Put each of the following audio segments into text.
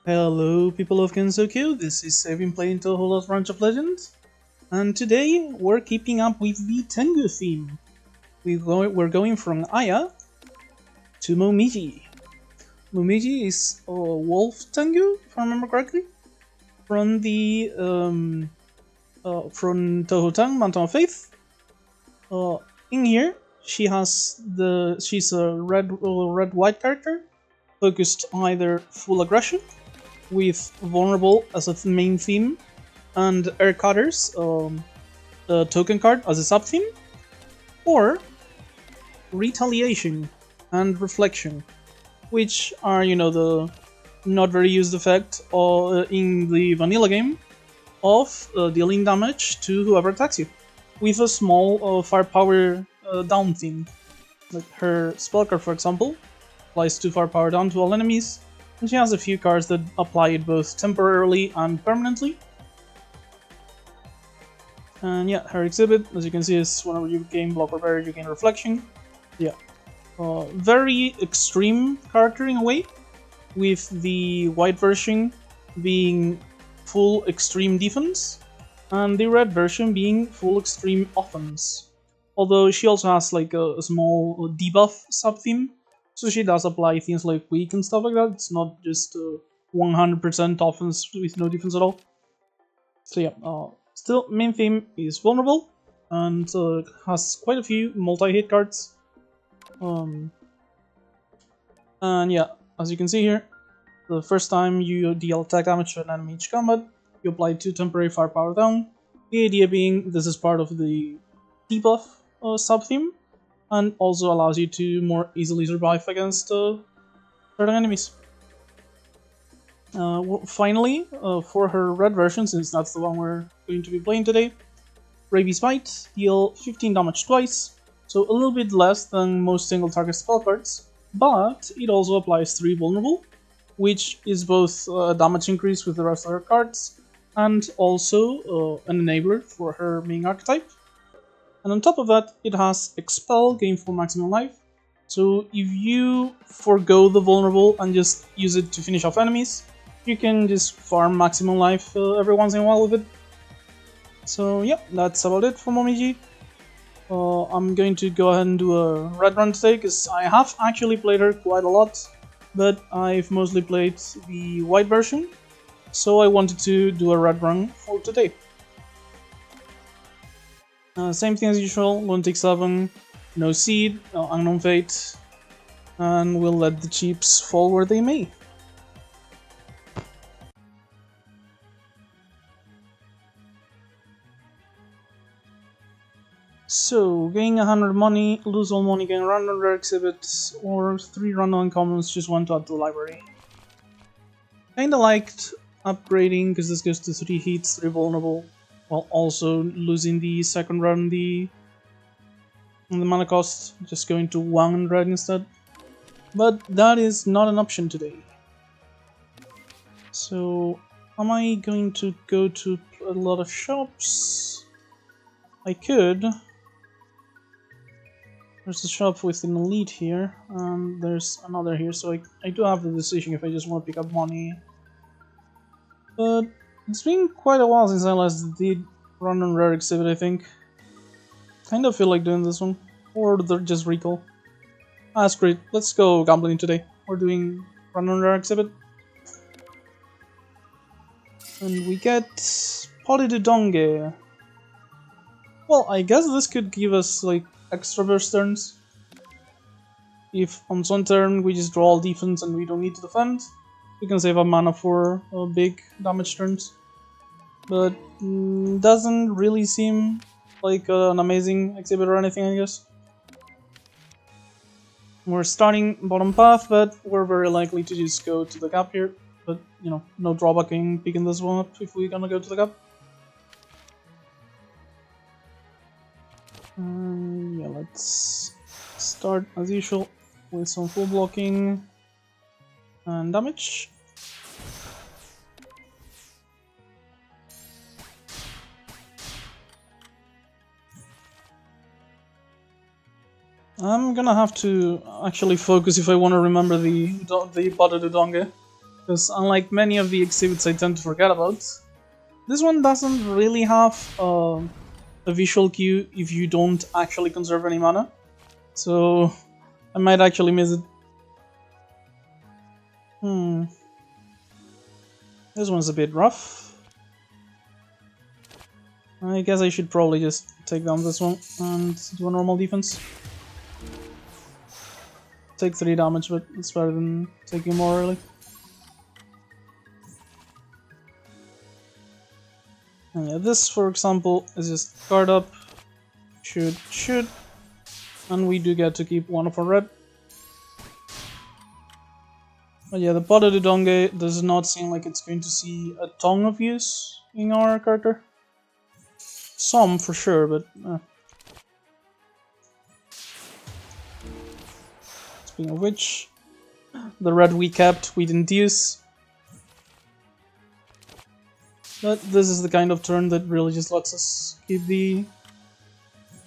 Hello people of Gensokyo, this is Saving playing Touhou Ranch of Legends, and today we're keeping up with the Tengu theme. We're going from Aya to Momiji. Momiji is a wolf Tengu, if I remember correctly, from the from Touhou Tang, Mountain of Faith. In here, she's a red white character, focused either full aggression with vulnerable as a main theme and air cutters, the token card as a sub theme, or retaliation and reflection, which are the not very used effect in the vanilla game of dealing damage to whoever attacks you, with a small firepower down theme. Like her spell card, for example, applies 2 firepower down to all enemies, and she has a few cards that apply it both temporarily and permanently. And yeah, her exhibit, as you can see, is whenever you gain block or barrier, you gain reflection. Yeah, very extreme character in a way, with the white version being full extreme defense, and the red version being full extreme offense. Although she also has like a small debuff sub-theme, so she does apply things like weak and stuff like that. It's not just 100% offense with no defense at all. So yeah, still main theme is vulnerable and has quite a few multi-hit cards. And yeah, as you can see here, the first time you deal attack damage to an enemy each combat, you apply 2 temporary firepower down. The idea being this is part of the debuff sub-theme, and also allows you to more easily survive against certain enemies. Finally, for her red version, since that's the one we're going to be playing today, Ravy's Bite, deal 15 damage twice, so a little bit less than most single target spell cards, but it also applies 3 vulnerable, which is both a damage increase with the rest of her cards, and also an enabler for her main archetype. And on top of that, it has Expel, gain full maximum life. So if you forgo the vulnerable and just use it to finish off enemies, you can just farm maximum life every once in a while with it. So yeah, that's about it for Momiji. I'm going to go ahead and do a red run today, because I have actually played her quite a lot, but I've mostly played the white version, so I wanted to do a red run for today. Same thing as usual, Lunatic 7, no seed, unknown fate, and we'll let the chips fall where they may. So, gain 100 money, lose all money, gain random rare exhibits, or 3 random uncommons, just 1 to add to the library. Kinda liked upgrading, because this goes to 3 hits, 3 vulnerable, while also losing the second round the mana cost, just going to 1 red instead. But that is not an option today. So, am I going to go to a lot of shops? I could. There's a shop with an elite here, and there's another here, so I do have the decision if I just want to pick up money. But it's been quite a while since I last did random rare exhibit, I think. Kinda feel like doing this one. Or just recall. That's great, let's go gambling today. We're doing random rare exhibit. And we get Polydodonge. Well, I guess this could give us like extra burst turns. If on some turn we just draw all defense and we don't need to defend, we can save our mana for big damage turns. But doesn't really seem like an amazing exhibit or anything, I guess. We're starting bottom path, but we're very likely to just go to the gap here. But, no drawback in picking this one up if we're gonna go to the gap. Yeah, let's start as usual with some full blocking and damage. I'm gonna have to actually focus if I want to remember the Badadudonge. Because unlike many of the exhibits I tend to forget about, this one doesn't really have a visual cue if you don't actually conserve any mana. So I might actually miss it. This one's a bit rough. I guess I should probably just take down this one and do a normal defense. Take 3 damage, but it's better than taking more early. And yeah, this, for example, is just guard up, shoot, and we do get to keep one of our red. But yeah, the Pada Dudonge does not seem like it's going to see a ton of use in our character. Some for sure, but speaking of which, the red we kept, we didn't use. But this is the kind of turn that really just lets us keep the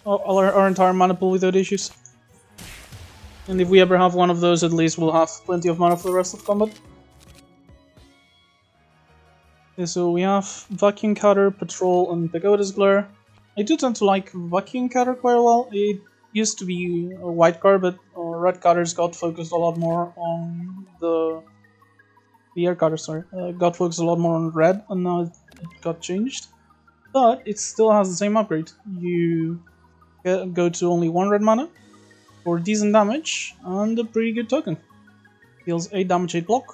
our entire mana pool without issues. And if we ever have one of those, at least we'll have plenty of mana for the rest of combat. Okay, so we have Vacuum Cutter, Patrol, and Pagoda's Glare. I do tend to like Vacuum Cutter quite well. It used to be a white card, but red cutters got focused a lot more on the air cutter, sorry. Got focused a lot more on red, and now it got changed. But it still has the same upgrade. You go to only 1 red mana for decent damage and a pretty good token. Deals 8 damage, 8 block,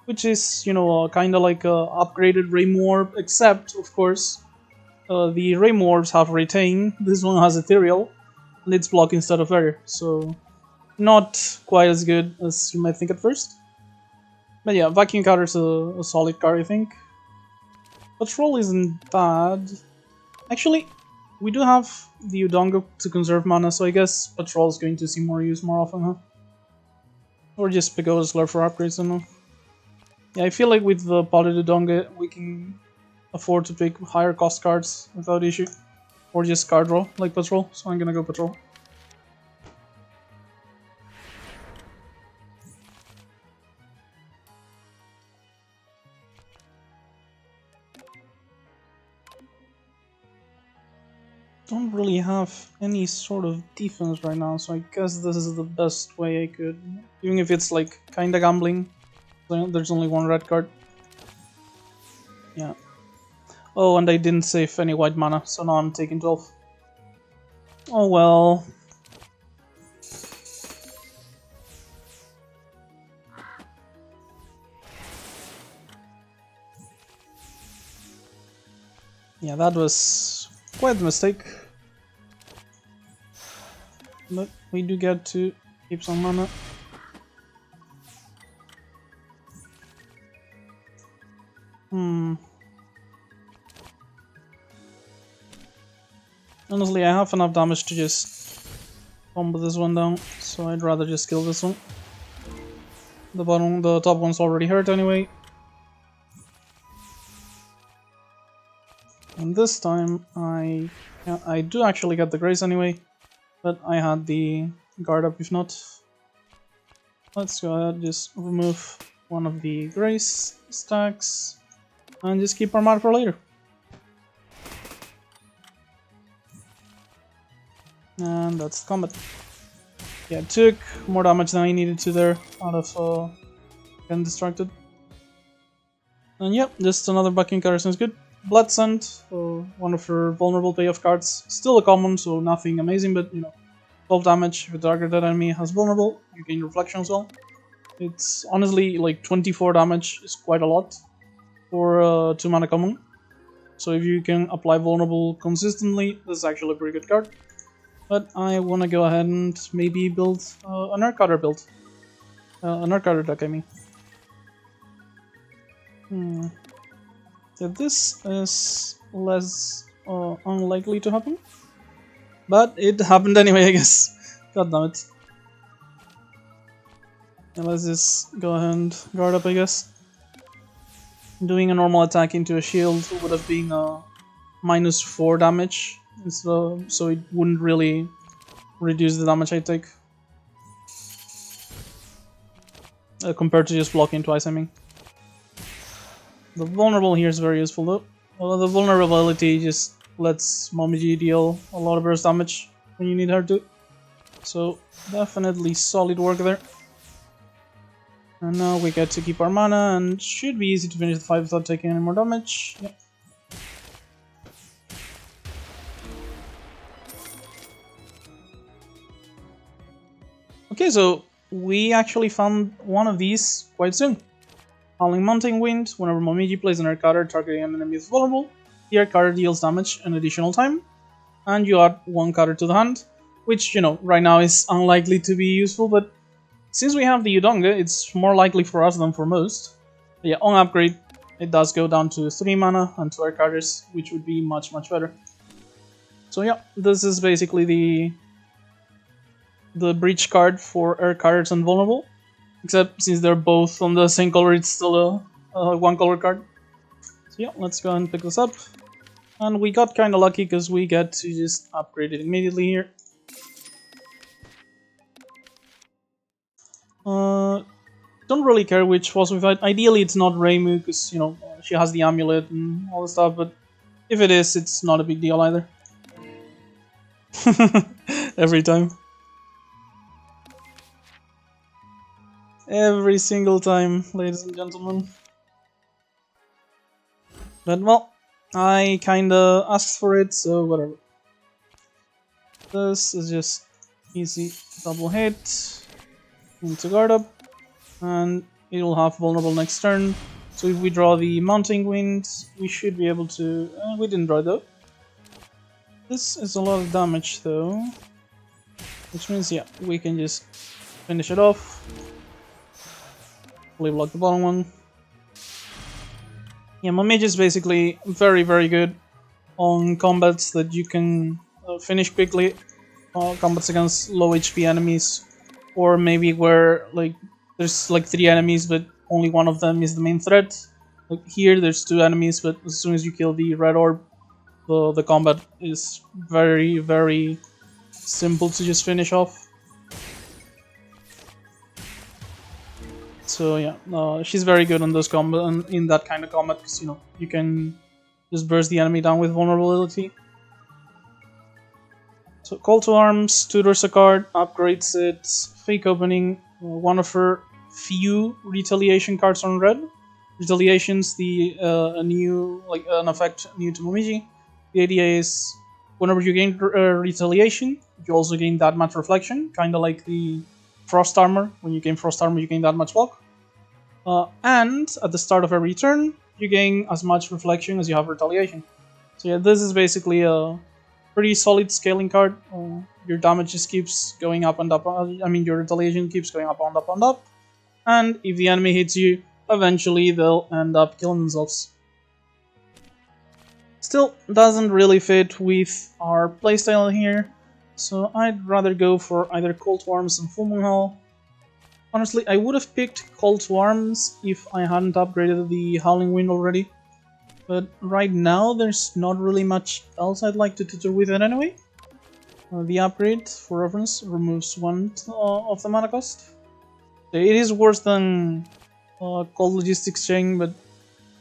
which is, you know, kind of like a upgraded Ray Morb, except, of course, the Ray Morbs have Retain, this one has Ethereal, and it's block instead of air, so not quite as good as you might think at first. But yeah, Vacuum Cutter's a solid card, I think. Patrol isn't bad. Actually, we do have the Udongo to conserve mana, so I guess Patrol is going to see more use more often, huh? Or just Pagoda's Glare for upgrades, I don't know. Yeah, I feel like with the Poly Udongo, we can afford to pick higher cost cards without issue. Or just card draw, like Patrol, so I'm gonna go Patrol. Don't really have any sort of defense right now, so I guess this is the best way I could, even if it's like kinda gambling. There's only 1 red card. Yeah. Oh, and I didn't save any white mana, so now I'm taking 12. Oh well. Yeah, that was quite a mistake. But we do get to keep some mana. Honestly, I have enough damage to just combo this one down, so I'd rather just kill this one. The top one's already hurt anyway. And this time I do actually get the Grace anyway, but I had the guard up if not. Let's go ahead, just remove one of the Grace stacks and just keep our mana for later. And that's the combat. Yeah, it took more damage than I needed to there out of getting distracted. And yep, just another Bucking Cutter sounds good. Blood Scent, one of her vulnerable payoff cards. Still a common, so nothing amazing, but you know, 12 damage. If a targeted enemy has vulnerable, you gain reflection as well. It's honestly like 24 damage is quite a lot for 2 mana common. So if you can apply vulnerable consistently, this is actually a pretty good card. But I want to go ahead and maybe build an Earth Cutter build. An Earth Cutter deck, I mean. Yeah, this is less unlikely to happen. But it happened anyway, I guess. God damn it. Yeah, let's just go ahead and guard up, I guess. Doing a normal attack into a shield would have been -4 damage. So it wouldn't really reduce the damage I take. Compared to just blocking twice, I mean. The vulnerable here is very useful though. Well, the vulnerability just lets Momiji deal a lot of burst damage when you need her to. So definitely solid work there. And now we get to keep our mana and should be easy to finish the fight without taking any more damage. Yep. Okay, so we actually found one of these quite soon. Howling Mountain Wind. Whenever Momiji plays an air cutter targeting an enemy is vulnerable, the air cutter deals damage an additional time, and you add one cutter to the hand, which, you know, right now is unlikely to be useful, but since we have the Udonga, it's more likely for us than for most. But yeah, on upgrade, it does go down to 3 mana and 2 air cutters, which would be much better. So yeah, this is basically the breach card for air cutters and vulnerable. Except since they're both on the same color, it's still a one color card. So yeah, let's go and pick this up. And we got kinda lucky because we get to just upgrade it immediately here. Don't really care which boss we fight. Ideally it's not Reimu because, you know, she has the amulet and all the stuff, but if it is, it's not a big deal either. Every time. Every single time, ladies and gentlemen. But well, I kinda asked for it, so whatever. This is just easy double hit into guard up, and it will have vulnerable next turn. So if we draw the Mounting Wind, we should be able to... we didn't draw though. This is a lot of damage though, which means yeah, we can just finish it off. Block the bottom one. Yeah, Momiji is basically very good on combats that you can finish quickly. Combats against low HP enemies, or maybe where like there's like 3 enemies but only one of them is the main threat. Like here there's 2 enemies, but as soon as you kill the red orb, the combat is very simple to just finish off. So yeah, she's very good on those combat and in that kind of combat because, you know, you can just burst the enemy down with vulnerability. So Call to Arms, tutors a card, upgrades it, Fake Opening, one of her few retaliation cards on red. Retaliation's a new, like an effect new to Momiji. The idea is whenever you gain retaliation, you also gain that much reflection, kind of like the Frost Armor. When you gain Frost Armor, you gain that much block. And at the start of every turn, you gain as much reflection as you have retaliation. So yeah, this is basically a pretty solid scaling card. Your damage just keeps going up and up. I mean, your retaliation keeps going up and up and up. And if the enemy hits you, eventually they'll end up killing themselves. Still doesn't really fit with our playstyle here. So I'd rather go for either Call to Arms and Full Moon Hall. Honestly, I would have picked Call to Arms if I hadn't upgraded the Howling Wind already. But right now, there's not really much else I'd like to tutor with it anyway. The upgrade, for reference, removes 1 of the mana cost. It is worse than Cold Logistics Chain, but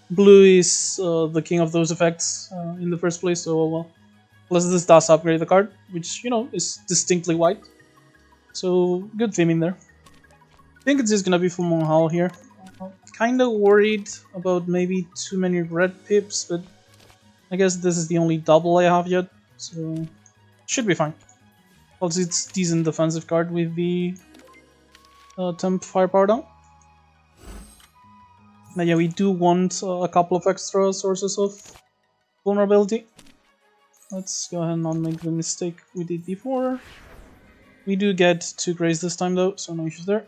blue is the king of those effects in the first place, so well. Plus this does upgrade the card, which, you know, is distinctly white. So, good theme in there. I think it's just gonna be Full Moon Hall here. I'm kinda worried about maybe too many red pips, but I guess this is the only double I have yet, so should be fine. Also, it's decent defensive card with the temp firepower down. But yeah, we do want a couple of extra sources of vulnerability. Let's go ahead and not make the mistake we did before. We do get 2 grays this time though, so no issues there.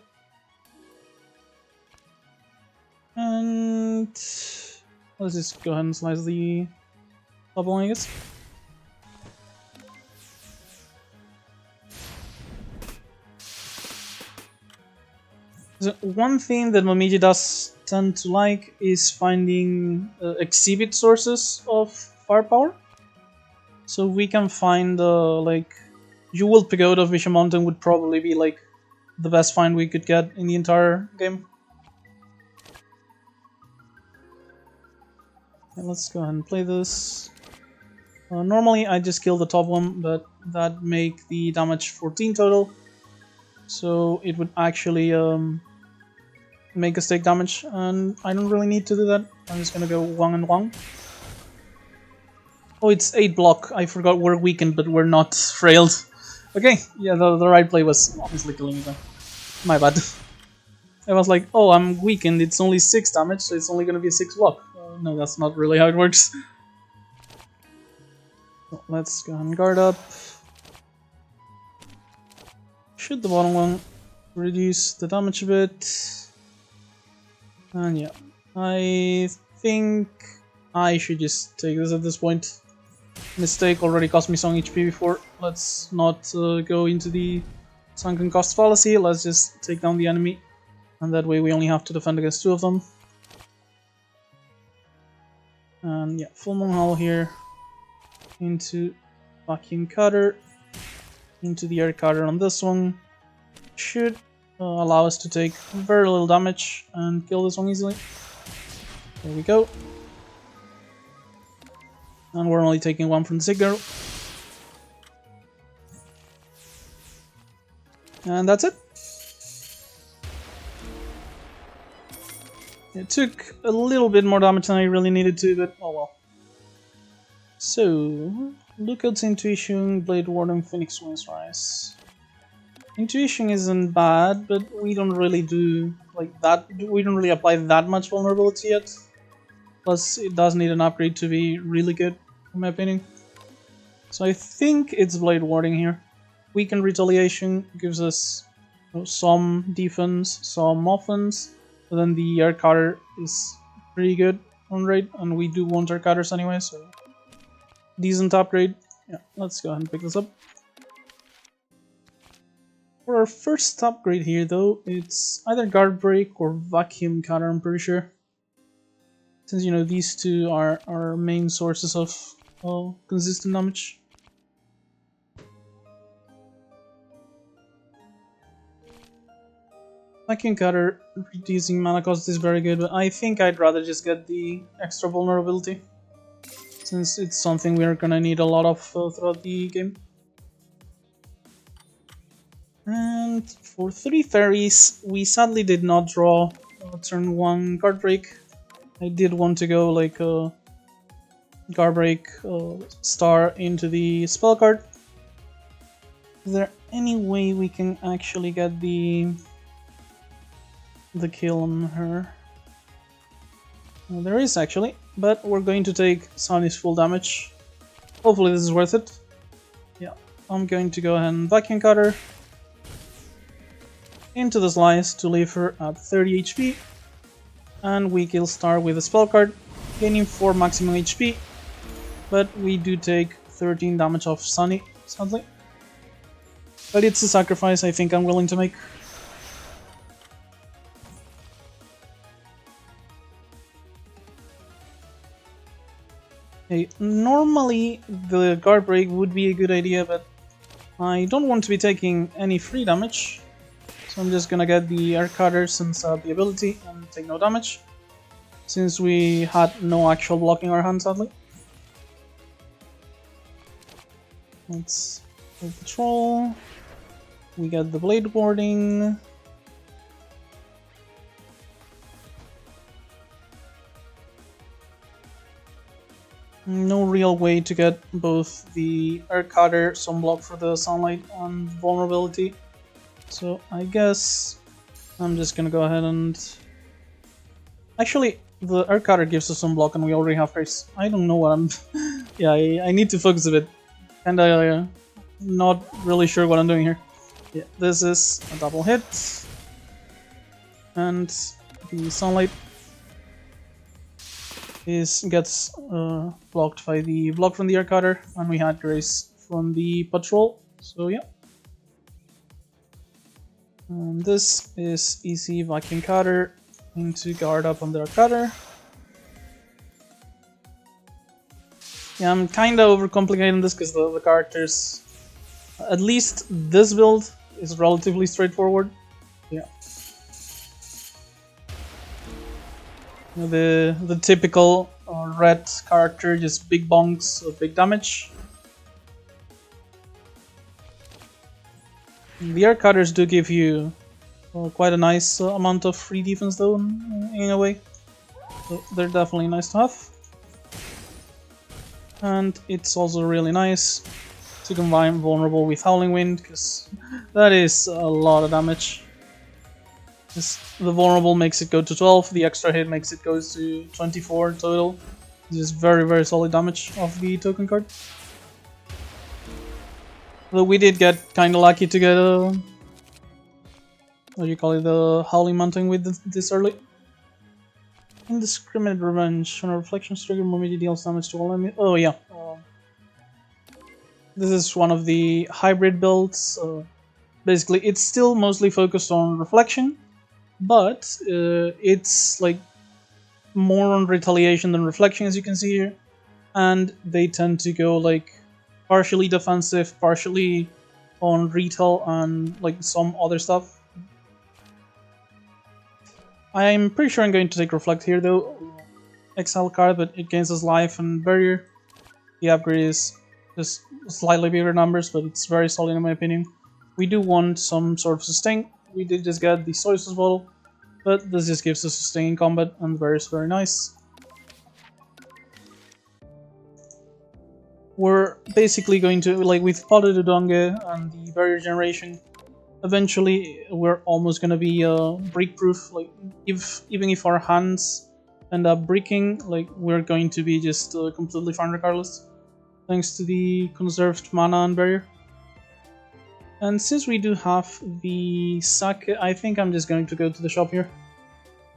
And let's just go ahead and slice the top one, I guess. So one thing that Momiji does tend to like is finding exhibit sources of firepower. So we can find like Jewel Pagoda of Vision Mountain would probably be like the best find we could get in the entire game. Okay, let's go ahead and play this. Normally I just kill the top one, but that make the damage 14 total. So it would actually make us take damage, and I don't really need to do that. I'm just gonna go Wang and Wang. Oh, it's 8 block. I forgot we're weakened, but we're not frailed. Okay, yeah, the right play was obviously killing me though. My bad. I was like, oh, I'm weakened, it's only 6 damage, so it's only gonna be a 6 block. No, that's not really how it works. So let's go and guard up. Shoot the bottom one. Reduce the damage a bit. And yeah, I think I should just take this at this point. Mistake already cost me some HP before. Let's not go into the sunken cost fallacy. Let's just take down the enemy. And that way we only have to defend against 2 of them. And yeah, full moon hull here. Into vacuum cutter. Into the air cutter on this one. Should allow us to take very little damage and kill this one easily. There we go. And we're only taking 1 from the Sigurd. And that's it. It took a little bit more damage than I really needed to, but oh well. So, Lookout's Intuition, Blade Warden, Phoenix Wings Rise. Intuition isn't bad, but we don't really do like that. We don't really apply that much vulnerability yet. Plus, it does need an upgrade to be really good, in my opinion. So I think it's Blade Warding here. Weakened Retaliation gives us some defense, some offense. But then the air cutter is pretty good on rate, and we do want air cutters anyway, so decent upgrade. Yeah, let's go ahead and pick this up. For our first upgrade here though, it's either guard break or vacuum cutter, I'm pretty sure. Since you know these two are our main sources of consistent damage. Vacuum cutter reducing mana cost is very good, but I think I'd rather just get the extra vulnerability, since it's something we're gonna need a lot of throughout the game. And for 3 fairies, we sadly did not draw turn 1 guard break. I did want to go like a guard break star into the spell card. Is there any way we can actually get the kill on her? Well, there is actually, but we're going to take Sunny's full damage. Hopefully this is worth it. Yeah, I'm going to go ahead and vacuum cutter into the slice to leave her at 30 HP. And we kill Star with a spell card, gaining 4 maximum HP. But we do take 13 damage off Sunny, sadly. But it's a sacrifice I think I'm willing to make. Okay, normally the guard break would be a good idea, but I don't want to be taking any free damage. So I'm just gonna get the air cutter since the ability and take no damage. Since we had no actual blocking our hand, sadly. Let's go patrol. We get the blade warding. No real way to get both the air cutter, some block for the sunlight, and vulnerability. So I guess I'm just gonna go ahead and... Actually, the air cutter gives us some block and we already have face. I don't know what I'm... yeah, I need to focus a bit. Kinda not really sure what I'm doing here. Yeah, this is a double hit. And the sunlight gets blocked by the block from the air cutter, and we had grace from the patrol, so yeah. And this is easy vacuum cutter into guard up on the air cutter. Yeah, I'm kinda overcomplicating this because the characters, at least this build, is relatively straightforward. Yeah. The typical red character, just big bonks of big damage. The air cutters do give you quite a nice amount of free defense though, in a way. So they're definitely nice to have. And it's also really nice to combine vulnerable with Howling Wind, because that is a lot of damage. The vulnerable makes it go to 12, the extra hit makes it go to 24 total. This is very solid damage off the token card. Though we did get kinda lucky to get a... what do you call it? The Howling Mountain with this early. Indiscriminate Revenge. When a reflections trigger, Momiji deals damage to all enemies. Oh yeah. This is one of the hybrid builds. Basically, it's still mostly focused on reflection, but it's like more on retaliation than reflection, as you can see here. And they tend to go like partially defensive, partially on retail, and like some other stuff. I'm pretty sure I'm going to take Reflect here though. Exile card, but it gains us life and barrier. The upgrade is just slightly bigger numbers, but it's very solid in my opinion. We do want some sort of sustain. We did just get the soy sauce bottle, but this just gives us sustain in combat and very nice. We're basically going to, like with Potter Dodonge and the barrier generation, eventually we're almost gonna be brick proof. Like even if our hands end up bricking, like we're going to be just completely fine regardless, thanks to the conserved mana and barrier. And since we do have the sake, I think I'm just going to go to the shop here.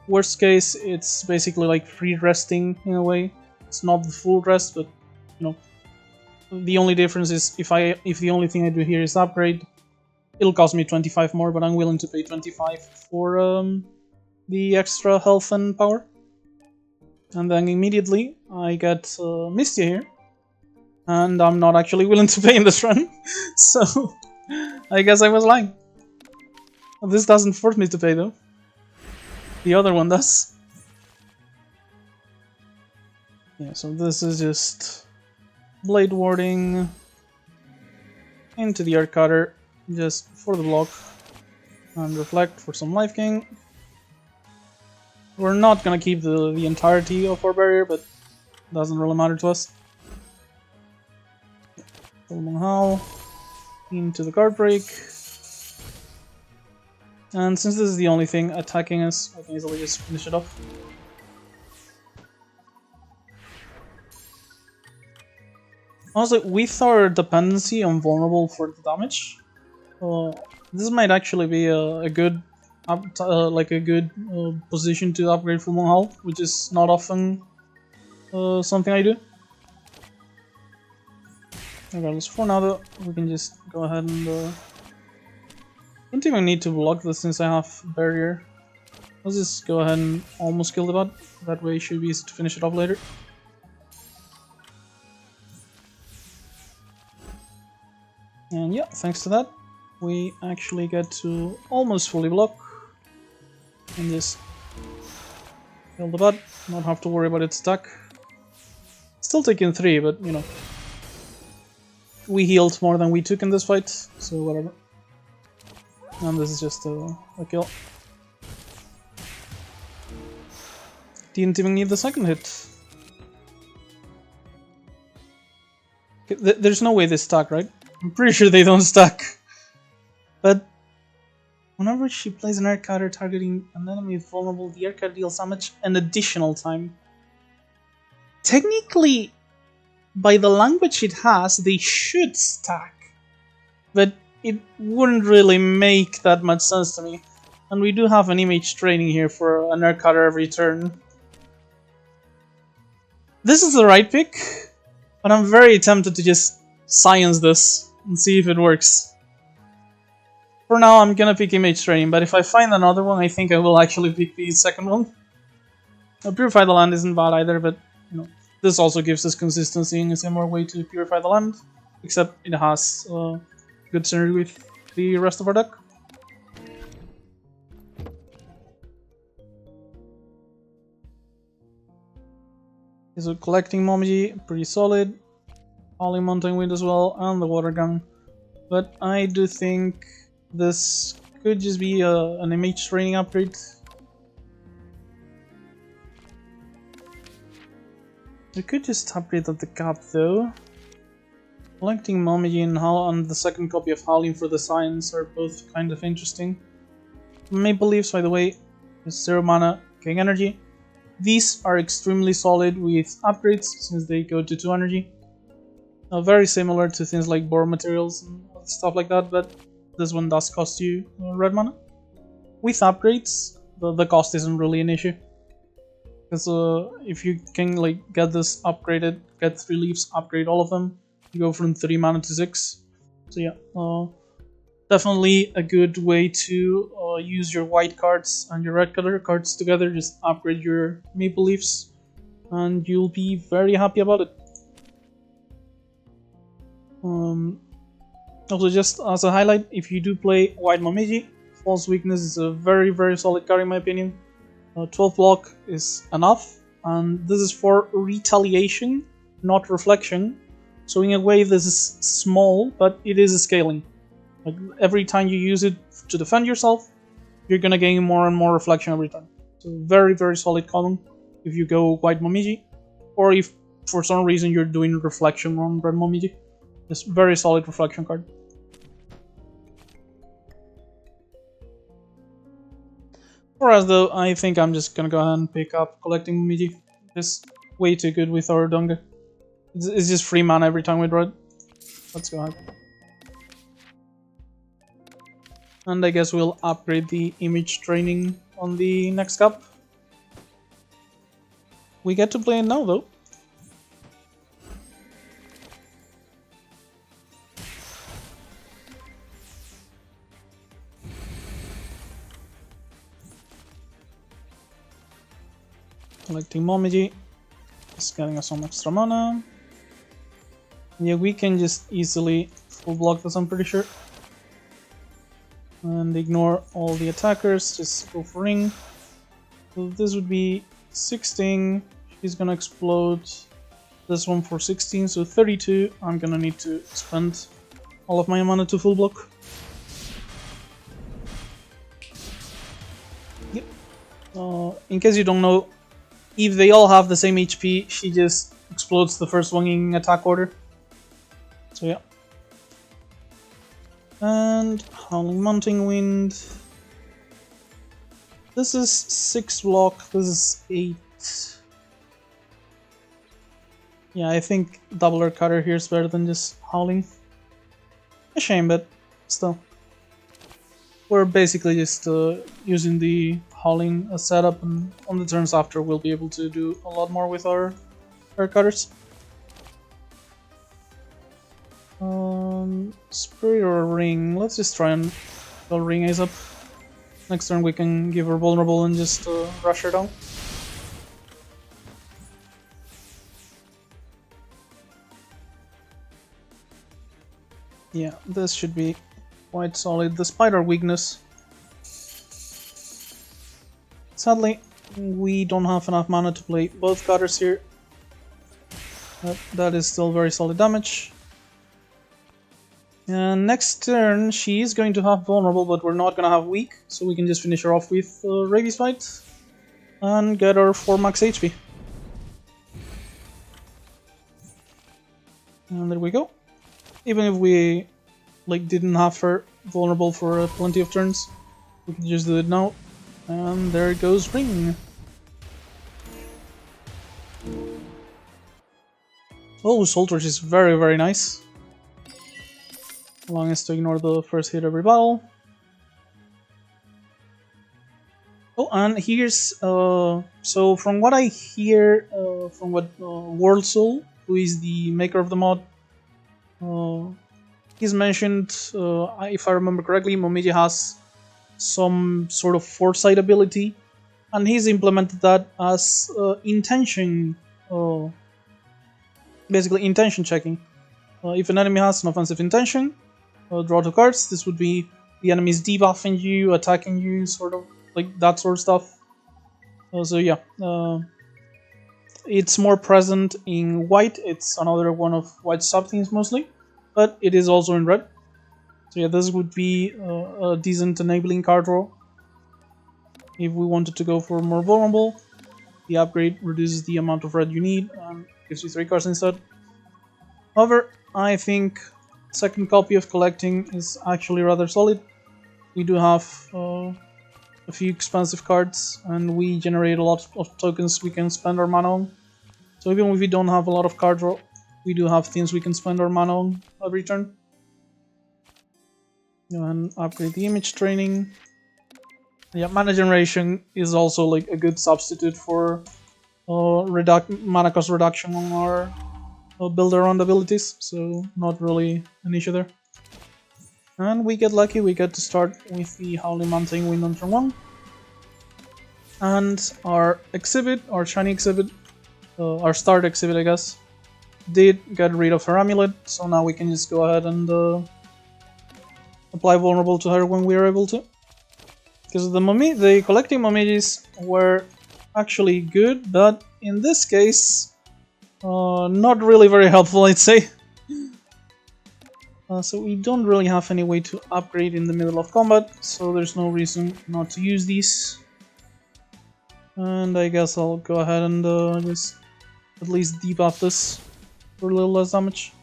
Worst case, it's basically like free resting in a way. It's not the full rest, but you know, the only difference is if the only thing I do here is upgrade, it'll cost me 25 more, but I'm willing to pay 25 for the extra health and power. And then immediately I get Mistia here, and I'm not actually willing to pay in this run, so I guess I was lying. This doesn't force me to pay though. The other one does. Yeah, so this is just Blade Warding into the Earth Cutter, just for the block, and Reflect for some life gain. We're not gonna keep the entirety of our barrier, but it doesn't really matter to us. Full Howl into the guard break. And since this is the only thing attacking us, I can easily just finish it off. Honestly, with our dependency on vulnerable for the damage, this might actually be a good, position to upgrade Full Moon Hull, which is not often something I do. Regardless, for now though, we can just go ahead and don't even need to block this since I have barrier. Let's just go ahead and almost kill the bot. That way it should be easy to finish it off later. And yeah, thanks to that, we actually get to almost fully block. And just kill the bot, not have to worry about its attack. Still taking 3, but you know, we healed more than we took in this fight, so whatever. And this is just a kill. Didn't even need the second hit. Okay, there's no way they stack, right? I'm pretty sure they don't stack. But whenever she plays an air cutter targeting an enemy vulnerable, the air cutter deals damage an additional time. Technically, by the language it has, they should stack. But it wouldn't really make that much sense to me. And we do have an image training here for an air cutter every turn. This is the right pick, but I'm very tempted to just science this and see if it works. For now, I'm gonna pick image training, but if I find another one, I think I will actually pick the second one. Purify the Land isn't bad either, but you know, this also gives us consistency in a similar way to Purify the Land, except it has good synergy with the rest of our deck. So collecting Momiji, pretty solid. Howling Mountain Wind as well, and the water gun. But I do think this could just be an image training upgrade. We could just upgrade at the cap though. Collecting Momiji and the second copy of Howling for the Science are both kind of interesting. Maple Leaves, by the way, is 0 mana, King Energy. These are extremely solid with upgrades since they go to 2 energy. Very similar to things like Bore Materials and stuff like that, but this one does cost you red mana. With upgrades, the cost isn't really an issue. Because if you can get this upgraded, get 3 leaves, upgrade all of them, you go from 3 mana to 6. So yeah, definitely a good way to use your white cards and your red color cards together. Just upgrade your Maple Leaves and you'll be very happy about it. Also, just as a highlight, if you do play White Momiji, False Weakness is a very solid card in my opinion. 12 block is enough, and this is for retaliation, not reflection. So in a way this is small, but it is a scaling. Like every time you use it to defend yourself, you're gonna gain more and more reflection every time. So very solid column if you go White Momiji, or if for some reason you're doing reflection on Red Momiji. It's very solid reflection card. Whereas though, I think I'm just gonna go ahead and pick up collecting Momiji. It's way too good with our Donga. It's just free mana every time we draw it. Let's go ahead. And I guess we'll upgrade the image training on the next cup. We get to play it now though. Collecting Momiji, just getting us some extra mana. Yeah, we can just easily full block this, I'm pretty sure. And ignore all the attackers, just go for ring. So this would be 16, she's gonna explode this one for 16, so 32. I'm gonna need to spend all of my mana to full block. Yep. In case you don't know, if they all have the same HP, she just explodes the first one in attack order. So yeah. And Howling Mountain Wind. This is 6 block, this is 8. Yeah, I think Doubler Cutter here is better than just Howling. A shame, but still. We're basically just using the Howling setup, and on the turns after we'll be able to do a lot more with our cutters. Spirit or Ring? Let's just try and go Ring Ace up. Next turn we can give her Vulnerable and just rush her down. Yeah, this should be quite solid, despite our weakness. Sadly, we don't have enough mana to play both cutters here. But that is still very solid damage. And next turn, she is going to have Vulnerable, but we're not going to have Weak, so we can just finish her off with Rabies Fight and get her 4 max HP. And there we go. Even if we didn't have her Vulnerable for plenty of turns, we can just do it now. And there goes Ring. Oh, Soul Torch is very nice. Allowing us to ignore the first hit every battle. Oh, and here's so from what I hear, from what World Soul, who is the maker of the mod, he's mentioned, if I remember correctly, Momiji has some sort of foresight ability, and he's implemented that as intention, basically intention checking. If an enemy has an offensive intention, draw 2 cards. This would be the enemy's debuffing you, attacking you, sort of like that sort of stuff. So yeah, It's more present in white. It's another one of white sub-themes mostly, but it is also in red. So yeah, this would be a decent enabling card draw. If we wanted to go for more vulnerable, the upgrade reduces the amount of red you need and gives you 3 cards instead. However, I think second copy of collecting is actually rather solid. We do have a few expensive cards, and we generate a lot of tokens we can spend our mana on. So even if we don't have a lot of card draw, we do have things we can spend our mana on every turn. And upgrade the image training. Yeah, mana generation is also like a good substitute for mana cost reduction on our build around abilities, so not really an issue there. And we get lucky, we get to start with the Howling Mountain Wind on turn 1. And our exhibit, our shiny exhibit, our start exhibit I guess, did get rid of her amulet, so now we can just go ahead and apply vulnerable to her when we are able to. Because the collecting Momijis were actually good, but in this case, not really very helpful, I'd say. So we don't really have any way to upgrade in the middle of combat, so there's no reason not to use these. And I guess I'll go ahead and just at least debuff this for a little less damage.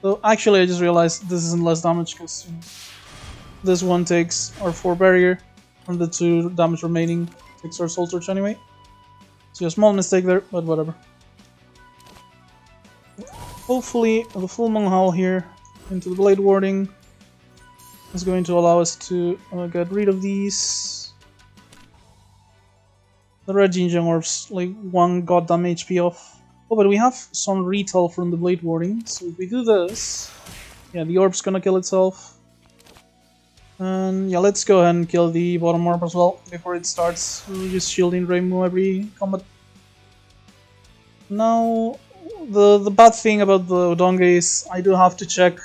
So actually I just realized this isn't less damage because this one takes our 4 barrier and the 2 damage remaining takes our soul torch anyway. So a small mistake there, but whatever. Hopefully the full Moon Howl here into the blade warding is going to allow us to get rid of these. The red Jinjang orbs like 1 goddamn HP off. Oh, but we have some retail from the blade warding, so if we do this, yeah, the orb's gonna kill itself. And yeah, let's go ahead and kill the bottom orb as well before it starts just shielding Reimu every combat. Now, the bad thing about the Odonge is I do have to check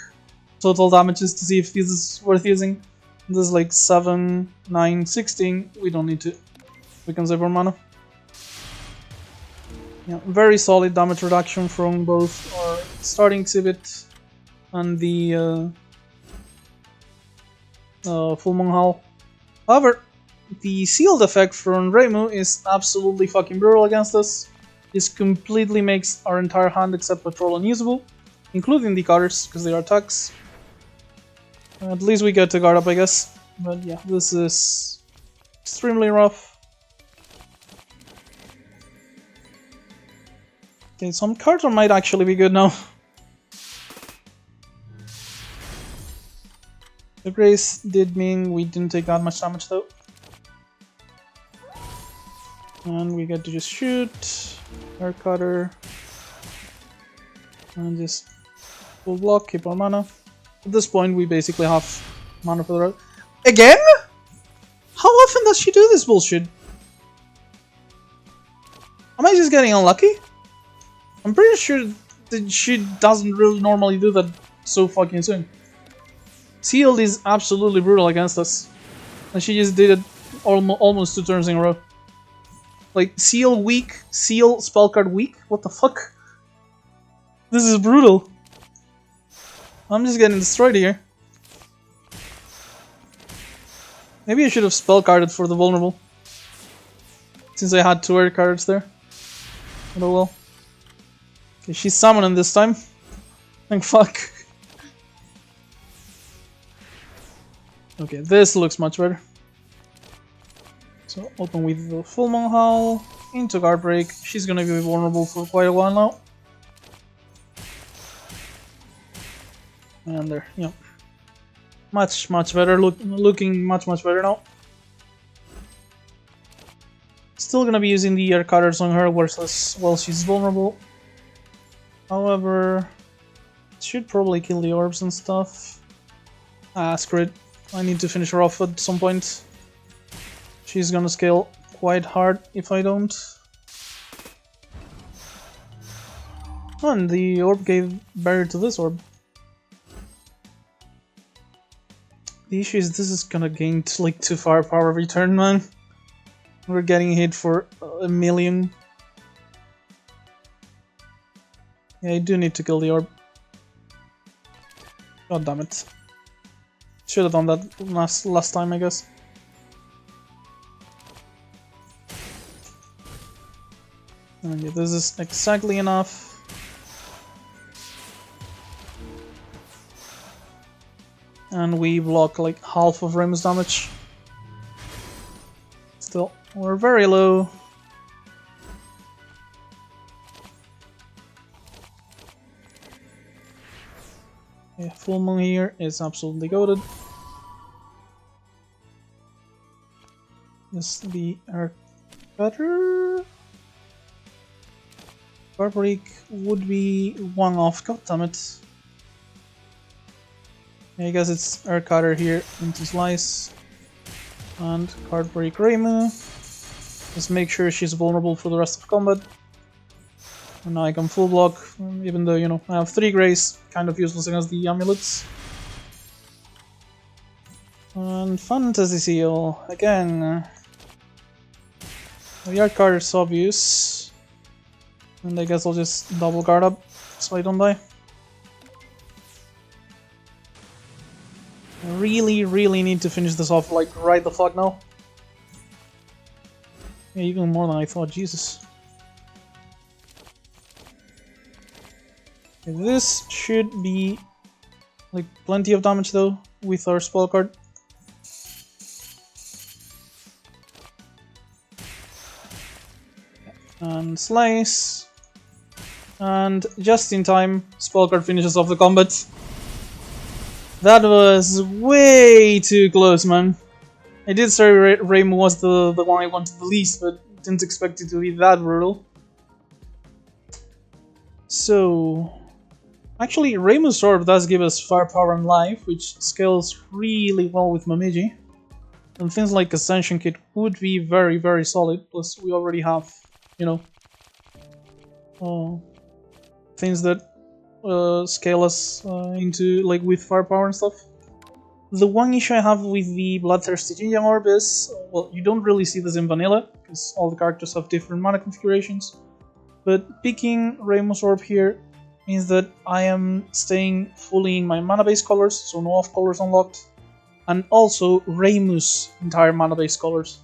total damages to see if this is worth using. This is like 7, 9, 16. We don't need to. We can save our mana. Yeah, very solid damage reduction from both our starting exhibit and the full Moon Howl. However, the sealed effect from Reimu is absolutely fucking brutal against us. This completely makes our entire hand except Patrol unusable, including the cutters, because they are attacks. At least we get to guard up, I guess. But yeah, this is extremely rough. Okay, some cards might actually be good now. The Grace did mean we didn't take that much damage though. And we get to just shoot our cutter and just full block, keep our mana. At this point we basically have mana for the road. Again? How often does she do this bullshit? Am I just getting unlucky? I'm pretty sure that she doesn't really normally do that so fucking soon. Sealed is absolutely brutal against us. And she just did it almost 2 turns in a row. Like, Seal weak, Seal spellcard weak? What the fuck? This is brutal. I'm just getting destroyed here. Maybe I should have spellcarded for the vulnerable. Since I had 2 air cards there. But oh well. Okay, she's summoning this time. Thank fuck. Okay, this looks much better. So open with the full Moon Howl into guard break. She's gonna be vulnerable for quite a while now. And there, yeah. Much better. Looking much better now. Still gonna be using the air cutters on her while she's vulnerable. However, should probably kill the orbs and stuff. Ah, screw it. I need to finish her off at some point. She's gonna scale quite hard if I don't. And the orb gave barrier to this orb. The issue is this is gonna gain like 2 firepower every turn, man. We're getting hit for 1 million. Yeah, I do need to kill the orb. God damn it. Should have done that last time, I guess. And yeah, this is exactly enough. And we block like half of Remus damage. Still, we're very low. Yeah, full moon here is absolutely goated. This the Earth Cutter. Barbaric would be one off. God damn it. Yeah, I guess it's Earth Cutter here into Slice. And Cardbreak Reimu. Just make sure she's vulnerable for the rest of combat. And now I can full block, even though, you know, I have 3 Grays, kind of useless against the amulets. And Fantasy Seal, again. The Art card is obvious. And I guess I'll just double guard up, so I don't die. I really need to finish this off, like, right the fuck now. Yeah, even more than I thought, Jesus. Okay, this should be, like, plenty of damage though, with our spell card. And Slice. And just in time, spell card finishes off the combat. That was way too close, man. I did say Reimu was the one I wanted the least, but didn't expect it to be that brutal. So, actually, Reimu's Orb does give us firepower and life, which scales really well with Momiji. And things like Ascension Kit would be very solid, plus we already have, you know, things that scale us into, like, with firepower and stuff. The one issue I have with the Bloodthirsty Jinjang Orb is, well, you don't really see this in vanilla, because all the characters have different mana configurations. But picking Reimu's Orb here means that I am staying fully in my mana base colors, so no off colors unlocked, and also Reimu's entire mana base colors.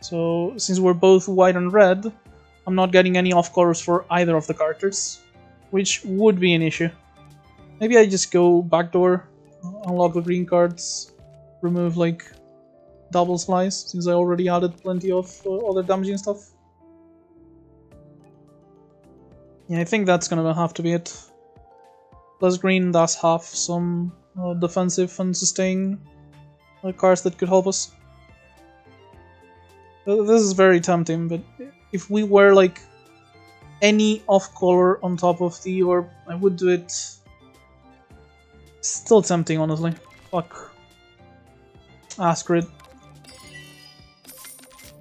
So since we're both white and red, I'm not getting any off colors for either of the characters, which would be an issue. Maybe I just go backdoor, unlock the green cards, remove like double Slice, since I already added plenty of other damaging stuff. Yeah, I think that's gonna have to be it. Plus green does have some defensive and sustain cards that could help us. This is very tempting, but if we were like any off color on top of the orb, I would do it. Still tempting, honestly. Fuck. Askrid.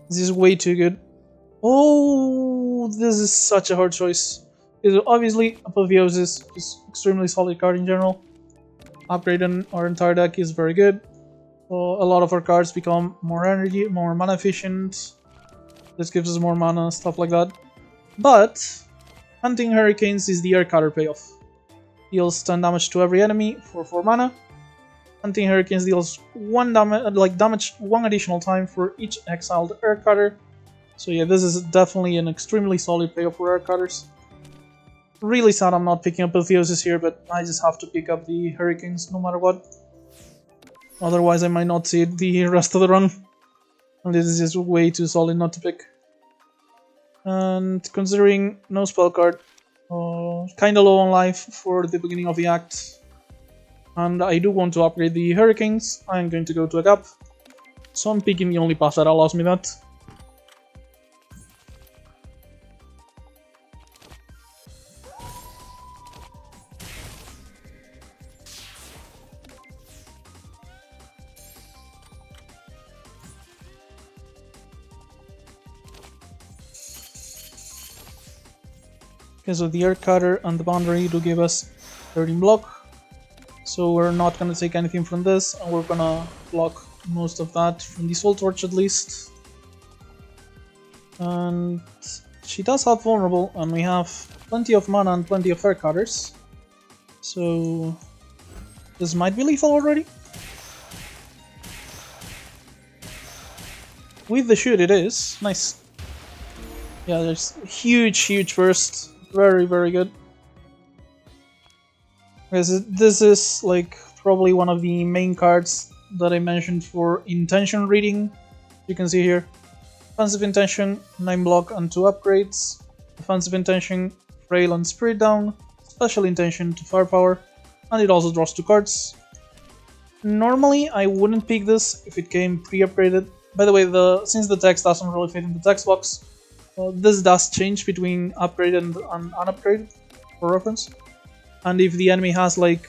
This is way too good. Oh, this is such a hard choice. Because obviously, Apotheosis is extremely solid card in general. Upgrading our entire deck is very good. A lot of our cards become more energy, more mana efficient. This gives us more mana, stuff like that. But Hunting Hurricanes is the Air Cutter payoff. Deals 10 damage to every enemy for 4 mana. Hunting Hurricanes deals 1 damage 1 additional time for each exiled Air Cutter. So yeah, this is definitely an extremely solid payoff for Air Cutters. Really sad I'm not picking up Apotheosis here, but I just have to pick up the Hurricanes no matter what. Otherwise I might not see it the rest of the run. And this is just way too solid not to pick. And considering no spell card, kinda low on life for the beginning of the act, and I do want to upgrade the Hurricanes, I'm going to go to a gap. So I'm picking the only path that allows me that. Okay, so the Earth Cutter and the Boundary do give us 13 block. So we're not gonna take anything from this, and we're gonna block most of that from the Soul Torch at least. And she does have Vulnerable, and we have plenty of mana and plenty of air cutters. So this might be lethal already. With the shoot it is. Nice. Yeah, there's huge burst. Very good. Because this is like probably one of the main cards that I mentioned for intention reading. You can see here. Offensive intention, 9 block and 2 upgrades. Offensive intention, frail and spirit down. Special intention to firepower. And it also draws 2 cards. Normally I wouldn't pick this if it came pre-upgraded. By the way, since the text doesn't really fit in the text box, this does change between upgraded and unupgraded for reference. And if the enemy has like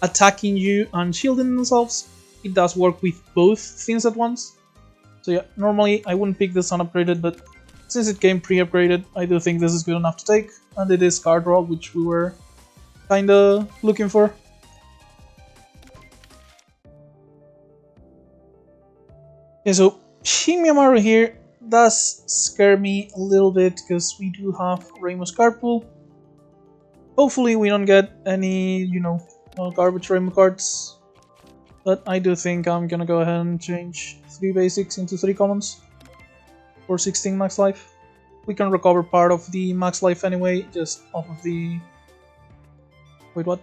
attacking you and shielding themselves, it does work with both things at once. So yeah, normally I wouldn't pick this unupgraded, but since it came pre-upgraded, I do think this is good enough to take. And it is card draw, which we were kinda looking for. Okay, so Shimyamaru here does scare me a little bit because we do have Rainbow's card pool. Hopefully we don't get any, garbage Rainbow cards. But I do think I'm gonna go ahead and change 3 basics into 3 commons for 16 max life. We can recover part of the max life anyway, just off of the... Wait, what?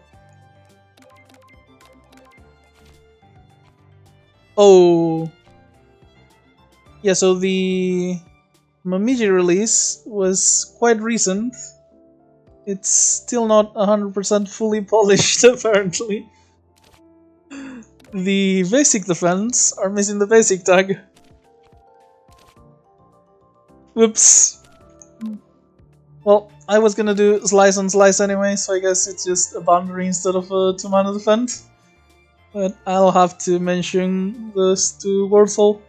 Oh... Yeah, so the Momiji release was quite recent. It's still not 100% fully polished, apparently. The basic defense are missing the basic tag. Whoops. Well, I was gonna do slice on slice anyway, so I guess it's just a boundary instead of a 2-mana defend. But I'll have to mention this to Wurzel.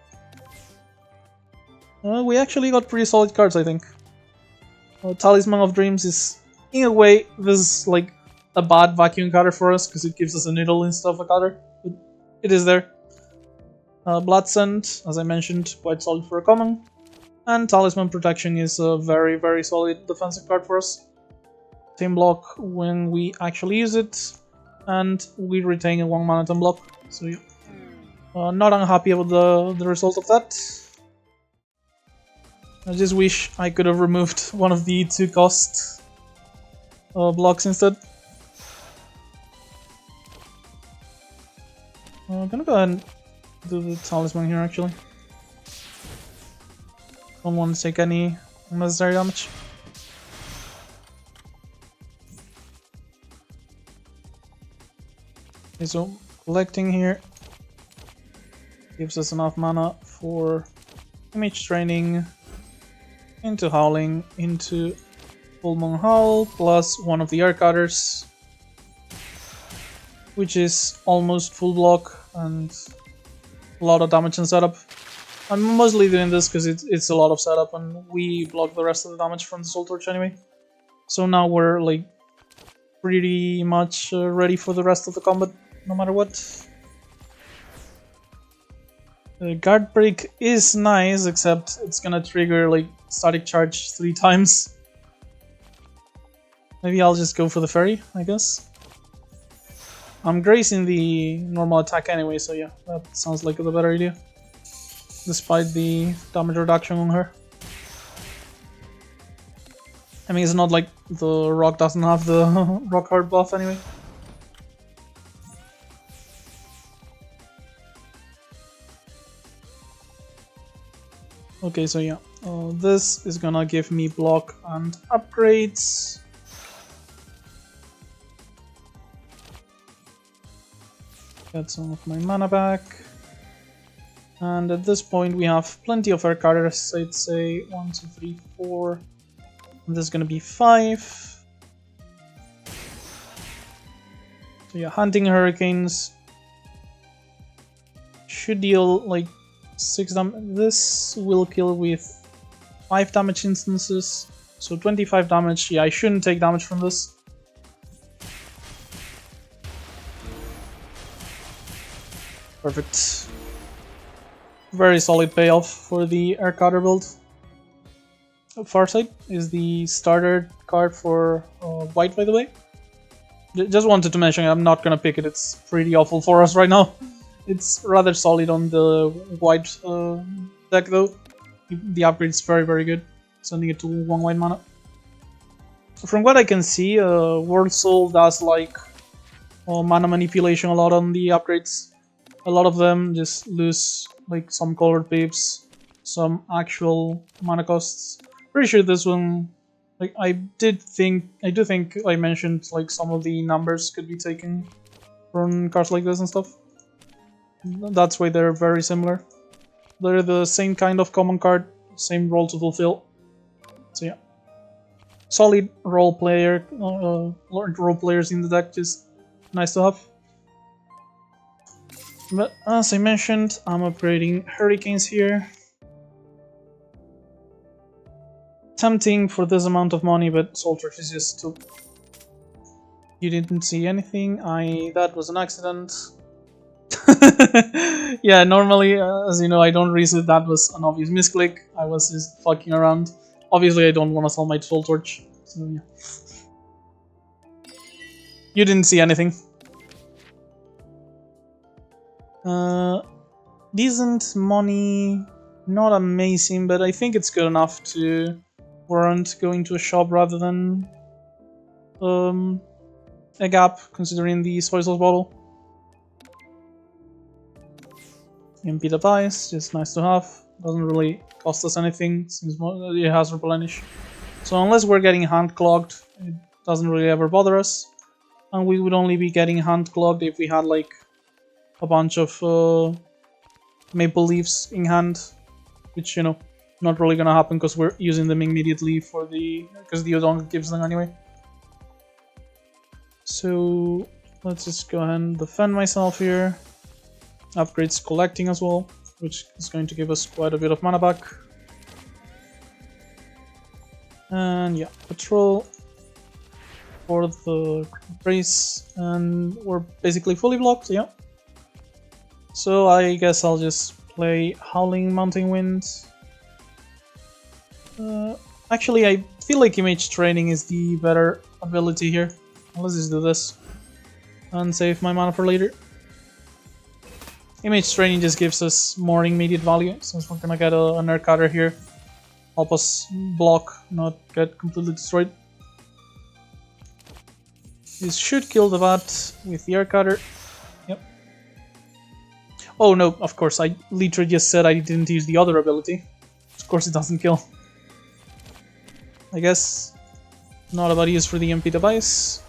We actually got pretty solid cards, I think. Talisman of Dreams is, in a way, this is like a bad vacuum cutter for us because it gives us a needle instead of a cutter. But it is there. Blood Scent, as I mentioned, quite solid for a common. And Talisman Protection is a very solid defensive card for us. Same block when we actually use it, and we retain a 1-mana 10 block. So yeah, not unhappy about the result of that. I just wish I could have removed one of the 2-cost blocks instead. I'm gonna go ahead and do the Talisman here actually. Don't want to take any unnecessary damage. Okay, so collecting here gives us enough mana for image training, into Howling, into Full Moon Howl, plus one of the air cutters, which is almost full block and a lot of damage and setup. I'm mostly doing this because it's a lot of setup and we block the rest of the damage from the Soul Torch anyway. So now we're like pretty much ready for the rest of the combat, no matter what. Guard Break is nice, except it's gonna trigger like static charge 3 times. Maybe I'll just go for the Fairy, I guess. I'm grazing the normal attack anyway, so yeah, that sounds like the better idea. Despite the damage reduction on her. I mean, it's not like the rock doesn't have the rock hard buff anyway. Okay, so yeah, this is gonna give me block and upgrades. Get some of my mana back. And at this point we have plenty of air cutters, I'd say 1, 2, 3, 4. And this is gonna be 5. So yeah, Hunting Hurricanes should deal like 6 damage. This will kill with 5 damage instances, so 25 damage. Yeah, I shouldn't take damage from this. Perfect. Very solid payoff for the air cutter build. Farsight is the starter card for white, by the way. Just wanted to mention, I'm not gonna pick it, it's pretty awful for us right now. It's rather solid on the white deck though. The upgrade is very, very good, sending it to 1 white mana. From what I can see, World Soul does like mana manipulation a lot on the upgrades. A lot of them just lose like some colored pips, some actual mana costs. Pretty sure this one, like I do think I mentioned like some of the numbers could be taken from cards like this and stuff. That's why they're very similar. They're the same kind of common card, same role to fulfill. So yeah, solid role players in the deck, just nice to have. But as I mentioned, I'm upgrading Hurricanes here. Tempting for this amount of money, but Soul Torch is just too... You didn't see anything? That was an accident. Yeah, normally, as you know, I don't reset. That was an obvious misclick. I was just fucking around. Obviously, I don't want to sell my Soul Torch, so yeah. You didn't see anything. Decent money, not amazing, but I think it's good enough to warrant going to a shop rather than a gap, considering the soy sauce bottle. MP the Pies, just nice to have. Doesn't really cost us anything since it has replenish. So unless we're getting hand clogged, it doesn't really ever bother us. And we would only be getting hand clogged if we had like a bunch of maple leaves in hand, which, you know, not really gonna happen because we're using them immediately for because the Odong gives them anyway. So let's just go ahead and defend myself here. Upgrades collecting as well, which is going to give us quite a bit of mana back. And yeah, patrol for the race, and we're basically fully blocked, yeah. So I guess I'll just play Howling Mountain Wind. Actually, I feel like Image Training is the better ability here. Let's just do this and save my mana for later. Image Training just gives us more immediate value, since we're gonna get an Air Cutter here. Help us block, not get completely destroyed. This should kill the bat with the Air Cutter. Yep. Oh no, of course, I literally just said I didn't use the other ability. Of course it doesn't kill. I guess not a bad use for the MP device.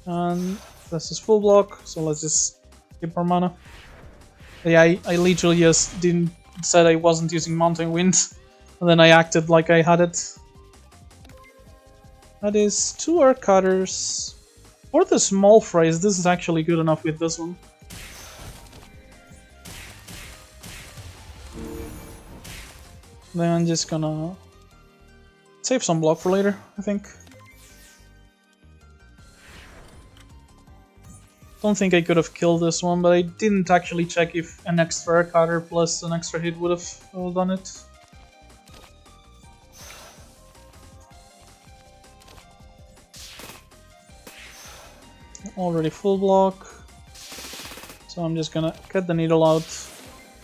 And this is full block, so let's just keep our mana. Yeah, I literally just said I wasn't using Mountain Wind, and then I acted like I had it. That is 2 Air Cutters. For the small phrase, this is actually good enough with this one. Then I'm just gonna save some block for later, I think. Don't think I could have killed this one, but I didn't actually check if an extra Air Cutter plus an extra hit would have done it. Already full block, so I'm just gonna cut the needle out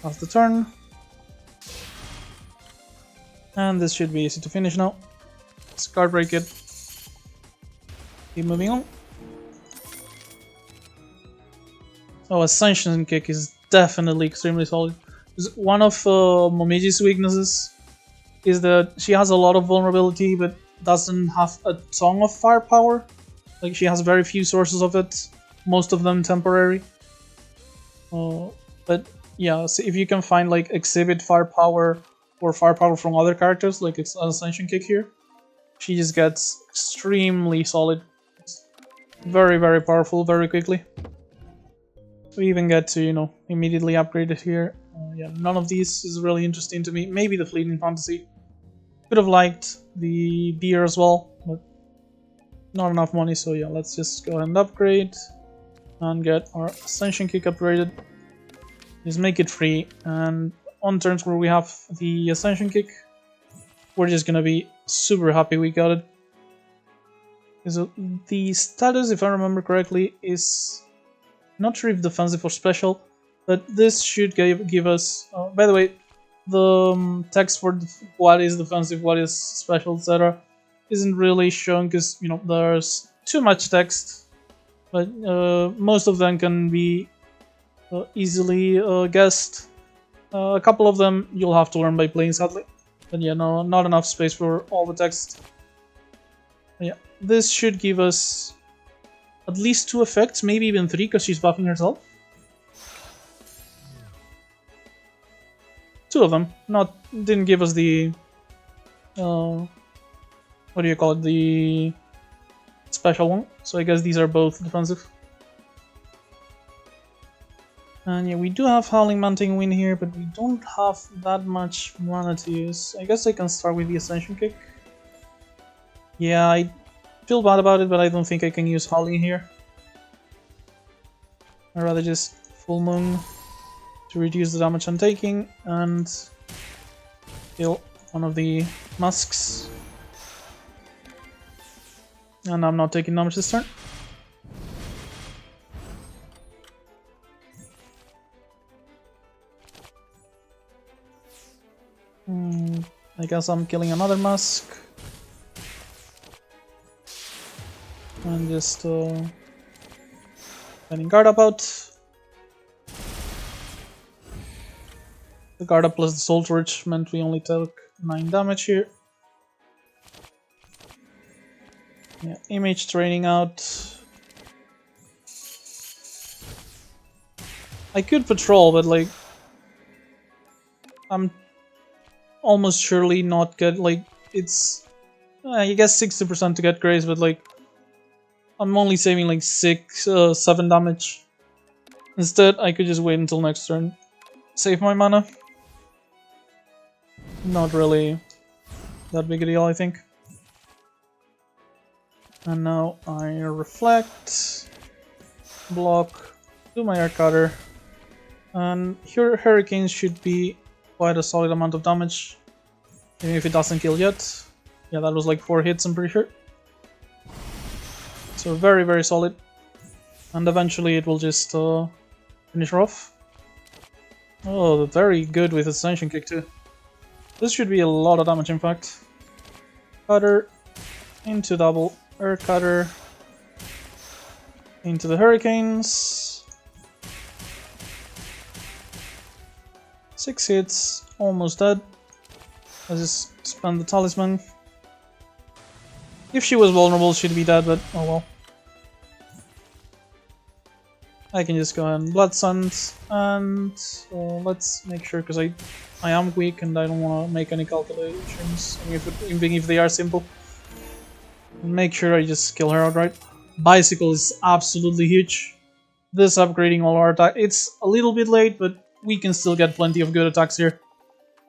of the turn. And this should be easy to finish now. Let's card break it. Keep moving on. Oh, Ascension Kick is definitely extremely solid. One of Momiji's weaknesses is that she has a lot of vulnerability, but doesn't have a ton of firepower. Like, she has very few sources of it, most of them temporary. But yeah, so if you can find like exhibit firepower or firepower from other characters, like it's an Ascension Kick here, she just gets extremely solid. It's very, very powerful very quickly. We even get to, you know, immediately upgrade it here. Yeah, none of these is really interesting to me. Maybe the Fleeting Fantasy. Could have liked the Deer as well, but not enough money, so yeah, let's just go ahead and upgrade and get our Ascension Kick upgraded. Just make it free, and on turns where we have the Ascension Kick, we're just gonna be super happy we got it. So the status, if I remember correctly, is not sure if defensive or special, but this should give us. By the way, the text for what is defensive, what is special, etc., isn't really shown because there's too much text, but most of them can be easily guessed. A couple of them you'll have to learn by playing, sadly. But yeah, no, not enough space for all the text. But yeah, this should give us at least 2 effects, maybe even 3, because she's buffing herself. 2 of them. Didn't give us the what do you call it? The special one. So I guess these are both defensive. And yeah, we do have Howling Mountain Wind here, but we don't have that much mana to use. I guess I can start with the Ascension Kick. Yeah, I feel bad about it, but I don't think I can use Howling here. I'd rather just Full Moon to reduce the damage I'm taking and kill one of the masks. And I'm not taking damage this turn. I guess I'm killing another mask. And just letting guard up out. The guard up plus the soul torch meant we only took 9 damage here. Yeah, image training out. I could patrol, but like I'm almost surely not get it's I guess 60% to get grace, but like I'm only saving like 7 damage. Instead, I could just wait until next turn, save my mana. Not really that big a deal, I think. And now I reflect, block, do my air cutter, and here hurricanes should be quite a solid amount of damage, even if it doesn't kill yet. Yeah, that was like 4 hits, I'm pretty sure. So very, very solid. And eventually it will just finish her off. Oh, very good with Ascension Kick too. This should be a lot of damage, in fact. Cutter, into double, air cutter, into the hurricanes. 6 hits, almost dead. Let's just spend the talisman. If she was vulnerable, she'd be dead, but oh well. I can just go ahead and Blood Suns, and let's make sure, because I am weak and I don't want to make any calculations, even if they are simple. Make sure I just kill her outright. Bicycle is absolutely huge. This upgrading all our attack, it's a little bit late, but we can still get plenty of good attacks here.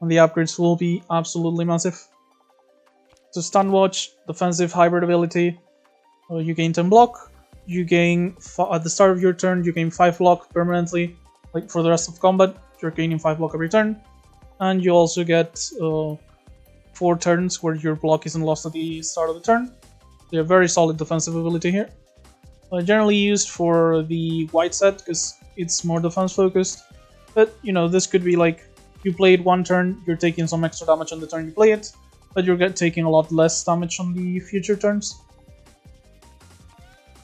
And the upgrades will be absolutely massive. So Stun Watch, defensive hybrid ability, you gain 10 block. You gain, at the start of your turn, you gain 5 block permanently. Like for the rest of combat, you're gaining 5 block every turn. And you also get 4 turns where your block isn't lost at the start of the turn. They're very solid defensive ability here. Generally used for the white set because it's more defense focused. But this could be like you play it one turn, you're taking some extra damage on the turn you play it, but you're taking a lot less damage on the future turns.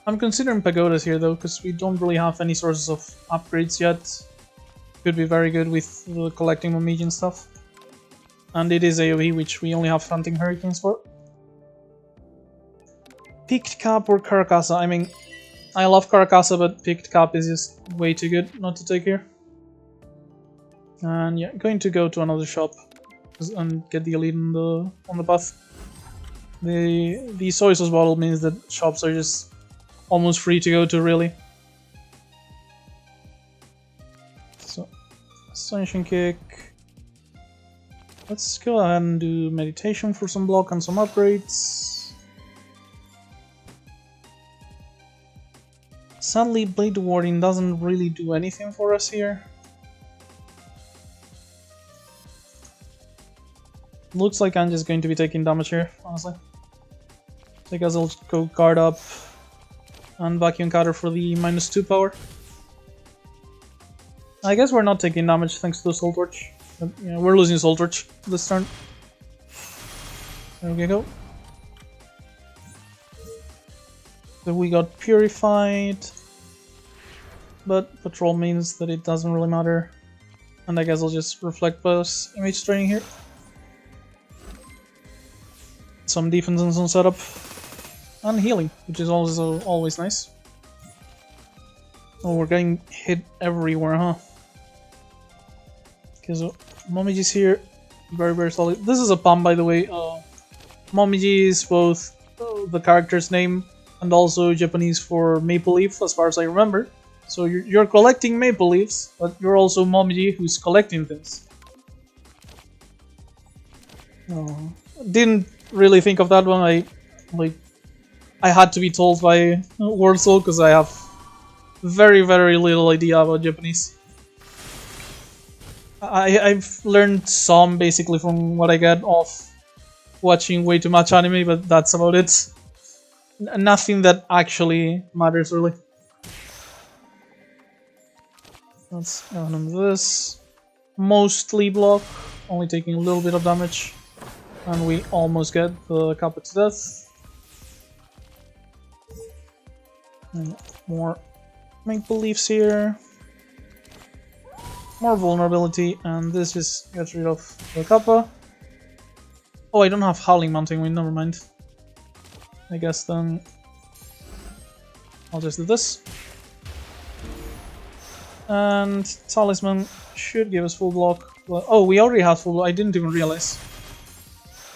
I'm considering pagodas here though, because we don't really have any sources of upgrades yet. Could be very good with collecting Momiji and stuff. And it is AoE, which we only have Fronting Hurricanes for. Picked Cap or Carcassa? I mean, I love Carcassa, but Picked Cap is just way too good not to take here. And yeah, going to go to another shop and get the elite on the path. The soy sauce bottle means that shops are just almost free to go to, really. So, Ascension Kick. Let's go ahead and do meditation for some block and some upgrades. Sadly, Blade Warding doesn't really do anything for us here. Looks like I'm just going to be taking damage here, honestly. So I guess I'll go guard up and vacuum cutter for the -2 power. I guess we're not taking damage thanks to the Soul Torch. But, yeah, we're losing Soul Torch this turn. There we go. So we got Purified. But Patrol means that it doesn't really matter. And I guess I'll just Reflect Plus Image Training here. Some defense and some setup. And healing, which is also always nice. Oh, we're getting hit everywhere, huh? Okay, so Momiji's here. Very, very solid. This is a pun, by the way. Momiji is both the character's name and also Japanese for maple leaf, as far as I remember. So you're collecting maple leaves, but you're also Momiji who's collecting things. Didn't really think of that one. I had to be told by Warsaw because I have very, very little idea about Japanese. I've learned some basically from what I get off watching way too much anime, but that's about it. Nothing that actually matters really. Let's go on this. Mostly block, only taking a little bit of damage. And we almost get the Kappa to death. And more maple leaves here. More vulnerability, and this just gets rid of the Kappa. Oh, I don't have Howling Mounting Wind, never mind. I guess then I'll just do this. And Talisman should give us full block. Well, oh, we already had full block, I didn't even realize.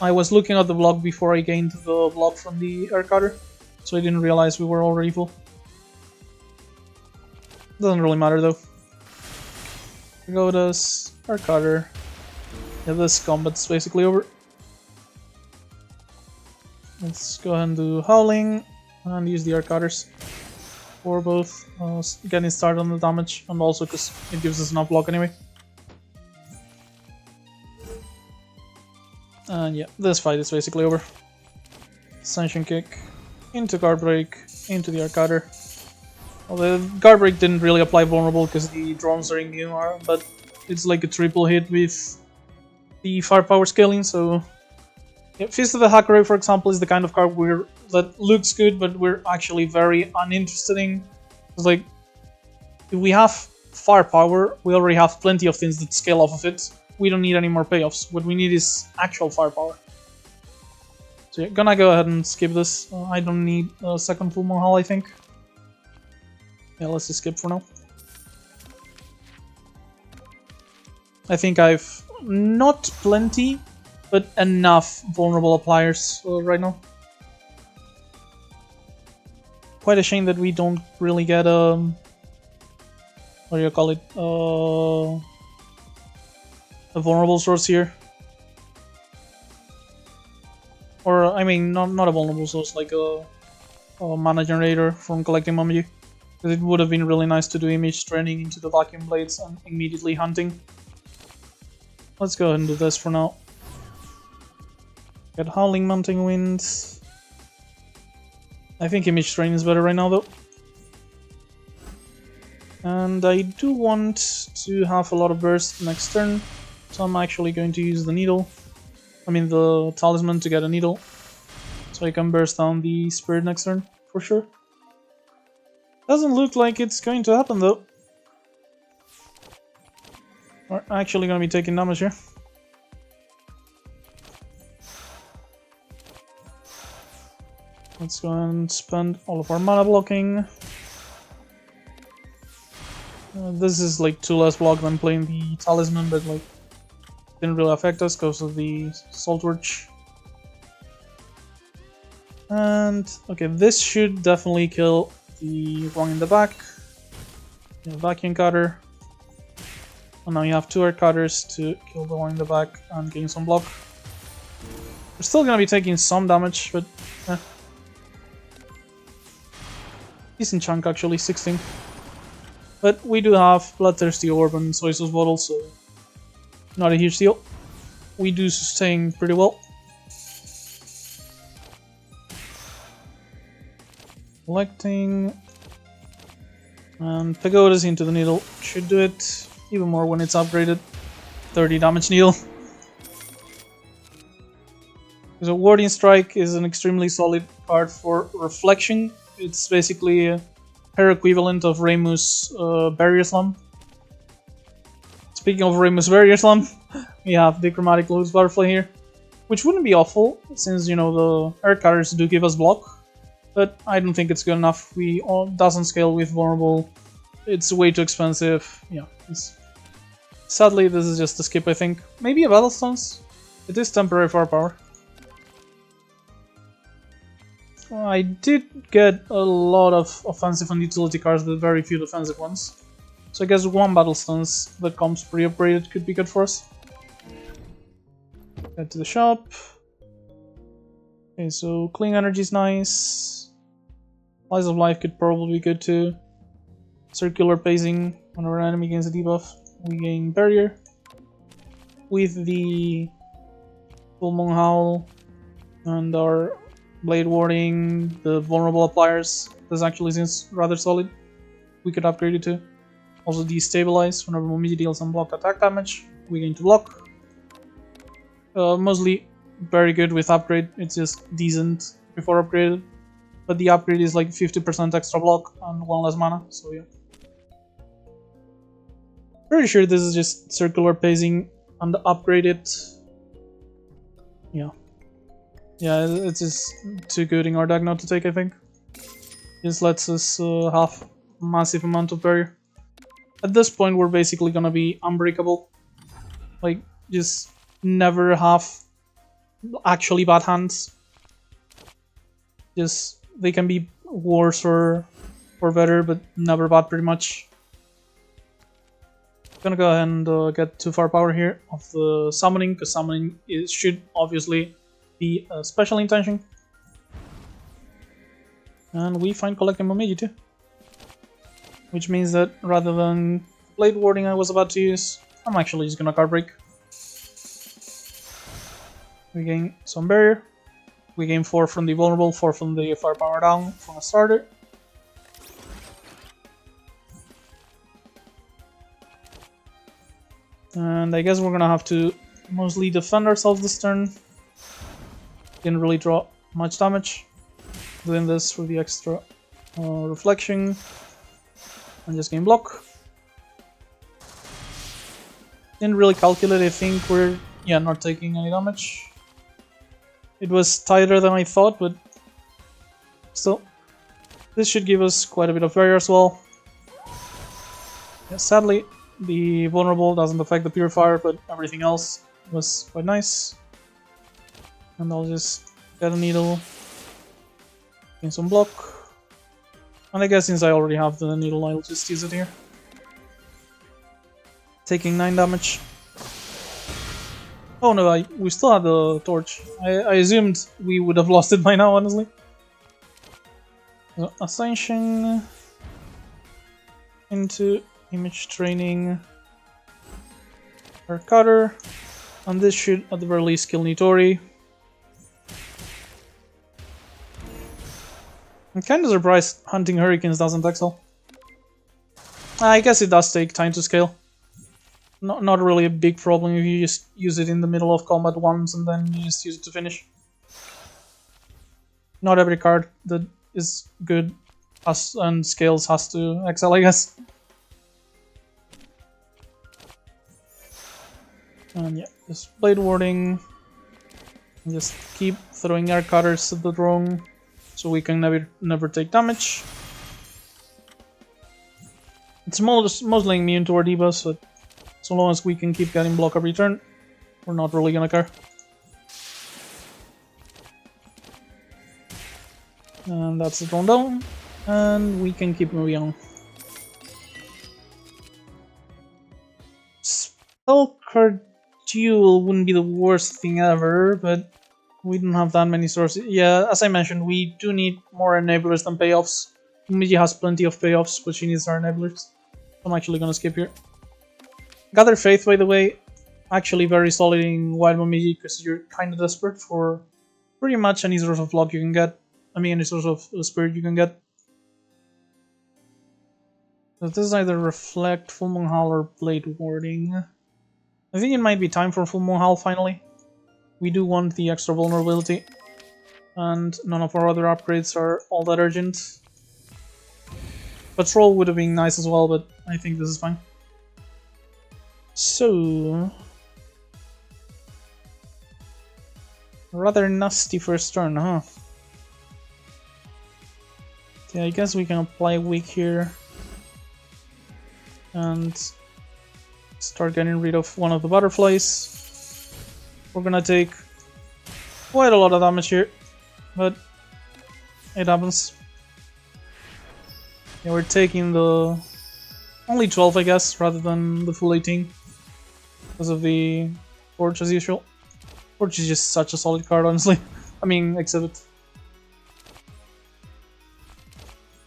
I was looking at the block before I gained the block from the air cutter, so I didn't realize we were already full. Doesn't really matter though. Pagodas, air cutter. Yeah, this combat's basically over. Let's go ahead and do Howling and use the air cutters for both getting started on the damage and also because it gives us enough block anyway. And yeah, this fight is basically over. Ascension Kick, into Guard Break, into the air cutter. Well, the Guard Break didn't really apply vulnerable because the drones are immune, but it's like a triple hit with the firepower scaling, so... Yeah, Fist of the Hackaway, for example, is the kind of card that looks good, but we're actually very uninterested in. It's like, if we have firepower, we already have plenty of things that scale off of it. We don't need any more payoffs. What we need is actual firepower. So yeah, gonna go ahead and skip this. I don't need a second full Mohal, I think. Yeah, let's just skip for now. I think I've not plenty, but enough vulnerable appliers right now. Quite a shame that we don't really get what do you call it? A vulnerable source here. Or, I mean, not a vulnerable source, like a mana generator from collecting Momiji. Because it would have been really nice to do image training into the vacuum blades and immediately hunting. Let's go ahead and do this for now. Get Howling Mounting Wind. I think image training is better right now though. And I do want to have a lot of burst next turn. So I'm actually going to use the needle. I mean the talisman to get a needle. So I can burst down the spirit next turn, for sure. Doesn't look like it's going to happen though. We're actually going to be taking damage here. Let's go and spend all of our mana blocking. This is like 2 less block than playing the talisman, but like didn't really affect us because of the Soul Torch. And okay, this should definitely kill the one in the back. The vacuum cutter. And now you have 2 air cutters to kill the one in the back and gain some block. We're still gonna be taking some damage, but decent chunk actually, 16. But we do have Bloodthirsty Orb and Soy Sauce Bottle, so not a huge deal. we do sustain pretty well. Collecting. And Pagodas into the needle should do it, even more when it's upgraded. 30 damage needle. So Warding Strike is an extremely solid card for Reflection. It's basically her equivalent of Reimu's Barrier Slump. Speaking of Reimu's Barrier Slump, we have the Chromatic Loose Butterfly here, which wouldn't be awful, since, you know, the air cutters do give us block, but I don't think it's good enough. Doesn't scale with Vulnerable, it's way too expensive. Yeah, sadly this is just a skip, I think. Maybe a Battle Stance? It is temporary firepower. I did get a lot of offensive and utility cards, but very few defensive ones. So I guess one Battle Stance that comes pre-upgraded could be good for us. Head to the shop. Okay, so Clean Energy is nice. Slice of Life could probably be good too. Circular Pacing, whenever an enemy gains a debuff, we gain Barrier. With the Full Moon Howl and our Blade Warding, the Vulnerable Appliers, this actually seems rather solid. We could upgrade it too. Also Destabilize, whenever Momiji deals unblocked attack damage, we gain to block. Mostly very good with upgrade, it's just decent before upgraded. But the upgrade is like 50% extra block and 1 less mana, so yeah. Pretty sure this is just Circular Pacing and upgraded. Yeah. Yeah, it's just too good in our deck not to take, I think. Just lets us have massive amount of barrier. At this point we're basically gonna be unbreakable. Like, just never have actually bad hands. Just, they can be worse or better, but never bad pretty much. Gonna go ahead and get 2 firepower here of the summoning, because summoning should obviously be a special intention. And we find collecting Momiji too. Which means that rather than Blade Warding I was about to use, I'm actually just gonna card break. We gain some barrier. We gain 4 from the vulnerable, 4 from the firepower down from a starter. And I guess we're gonna have to mostly defend ourselves this turn. Didn't really draw much damage. Doing this for the extra reflection. And just gain block. Didn't really calculate, I think we're not taking any damage. It was tighter than I thought, but still. This should give us quite a bit of barrier as well. Yeah, sadly, the vulnerable doesn't affect the purifier, but everything else was quite nice. And I'll just get a needle, gain some block. And I guess since I already have the needle, I'll just use it here. Taking 9 damage. Oh no, we still had the torch. I assumed we would have lost it by now, honestly. So, Ascension into Image Training, our cutter, and this should at the very least kill Nitori. I'm kind of surprised Hunting Hurricanes doesn't excel. I guess it does take time to scale. Not really a big problem if you just use it in the middle of combat once and then you just use it to finish. Not every card that is good and scales has to excel, I guess. And yeah, just Blade Warding. And just keep throwing air cutters at the drone so we can never take damage. It's mostly immune to our debuffs, but so long as we can keep getting block every turn, we're not really gonna care. And that's the drone down, and we can keep moving on. Spell card duel wouldn't be the worst thing ever, but we don't have that many sources. Yeah, as I mentioned, we do need more enablers than payoffs. Momiji has plenty of payoffs, but she needs our enablers. I'm actually gonna skip here. Gather Faith, by the way, Actually very solid in Wild Momiji because you're kind of desperate for pretty much any sort of block you can get. I mean, any sort of spirit you can get. So this is either Reflect, Full Moon Howl, or Blade Warding. I think it might be time for Full Moon Howl finally. We do want the extra vulnerability, and none of our other upgrades are all that urgent. Patrol would have been nice as well, but I think this is fine. So, rather nasty first turn, huh? Okay, I guess we can apply Weak here and start getting rid of one of the butterflies. We're gonna take quite a lot of damage here, but it happens. Yeah, we're taking the only 12, I guess, rather than the full 18 because of the Forge as usual. Forge is just such a solid card, honestly. I mean, Exhibit.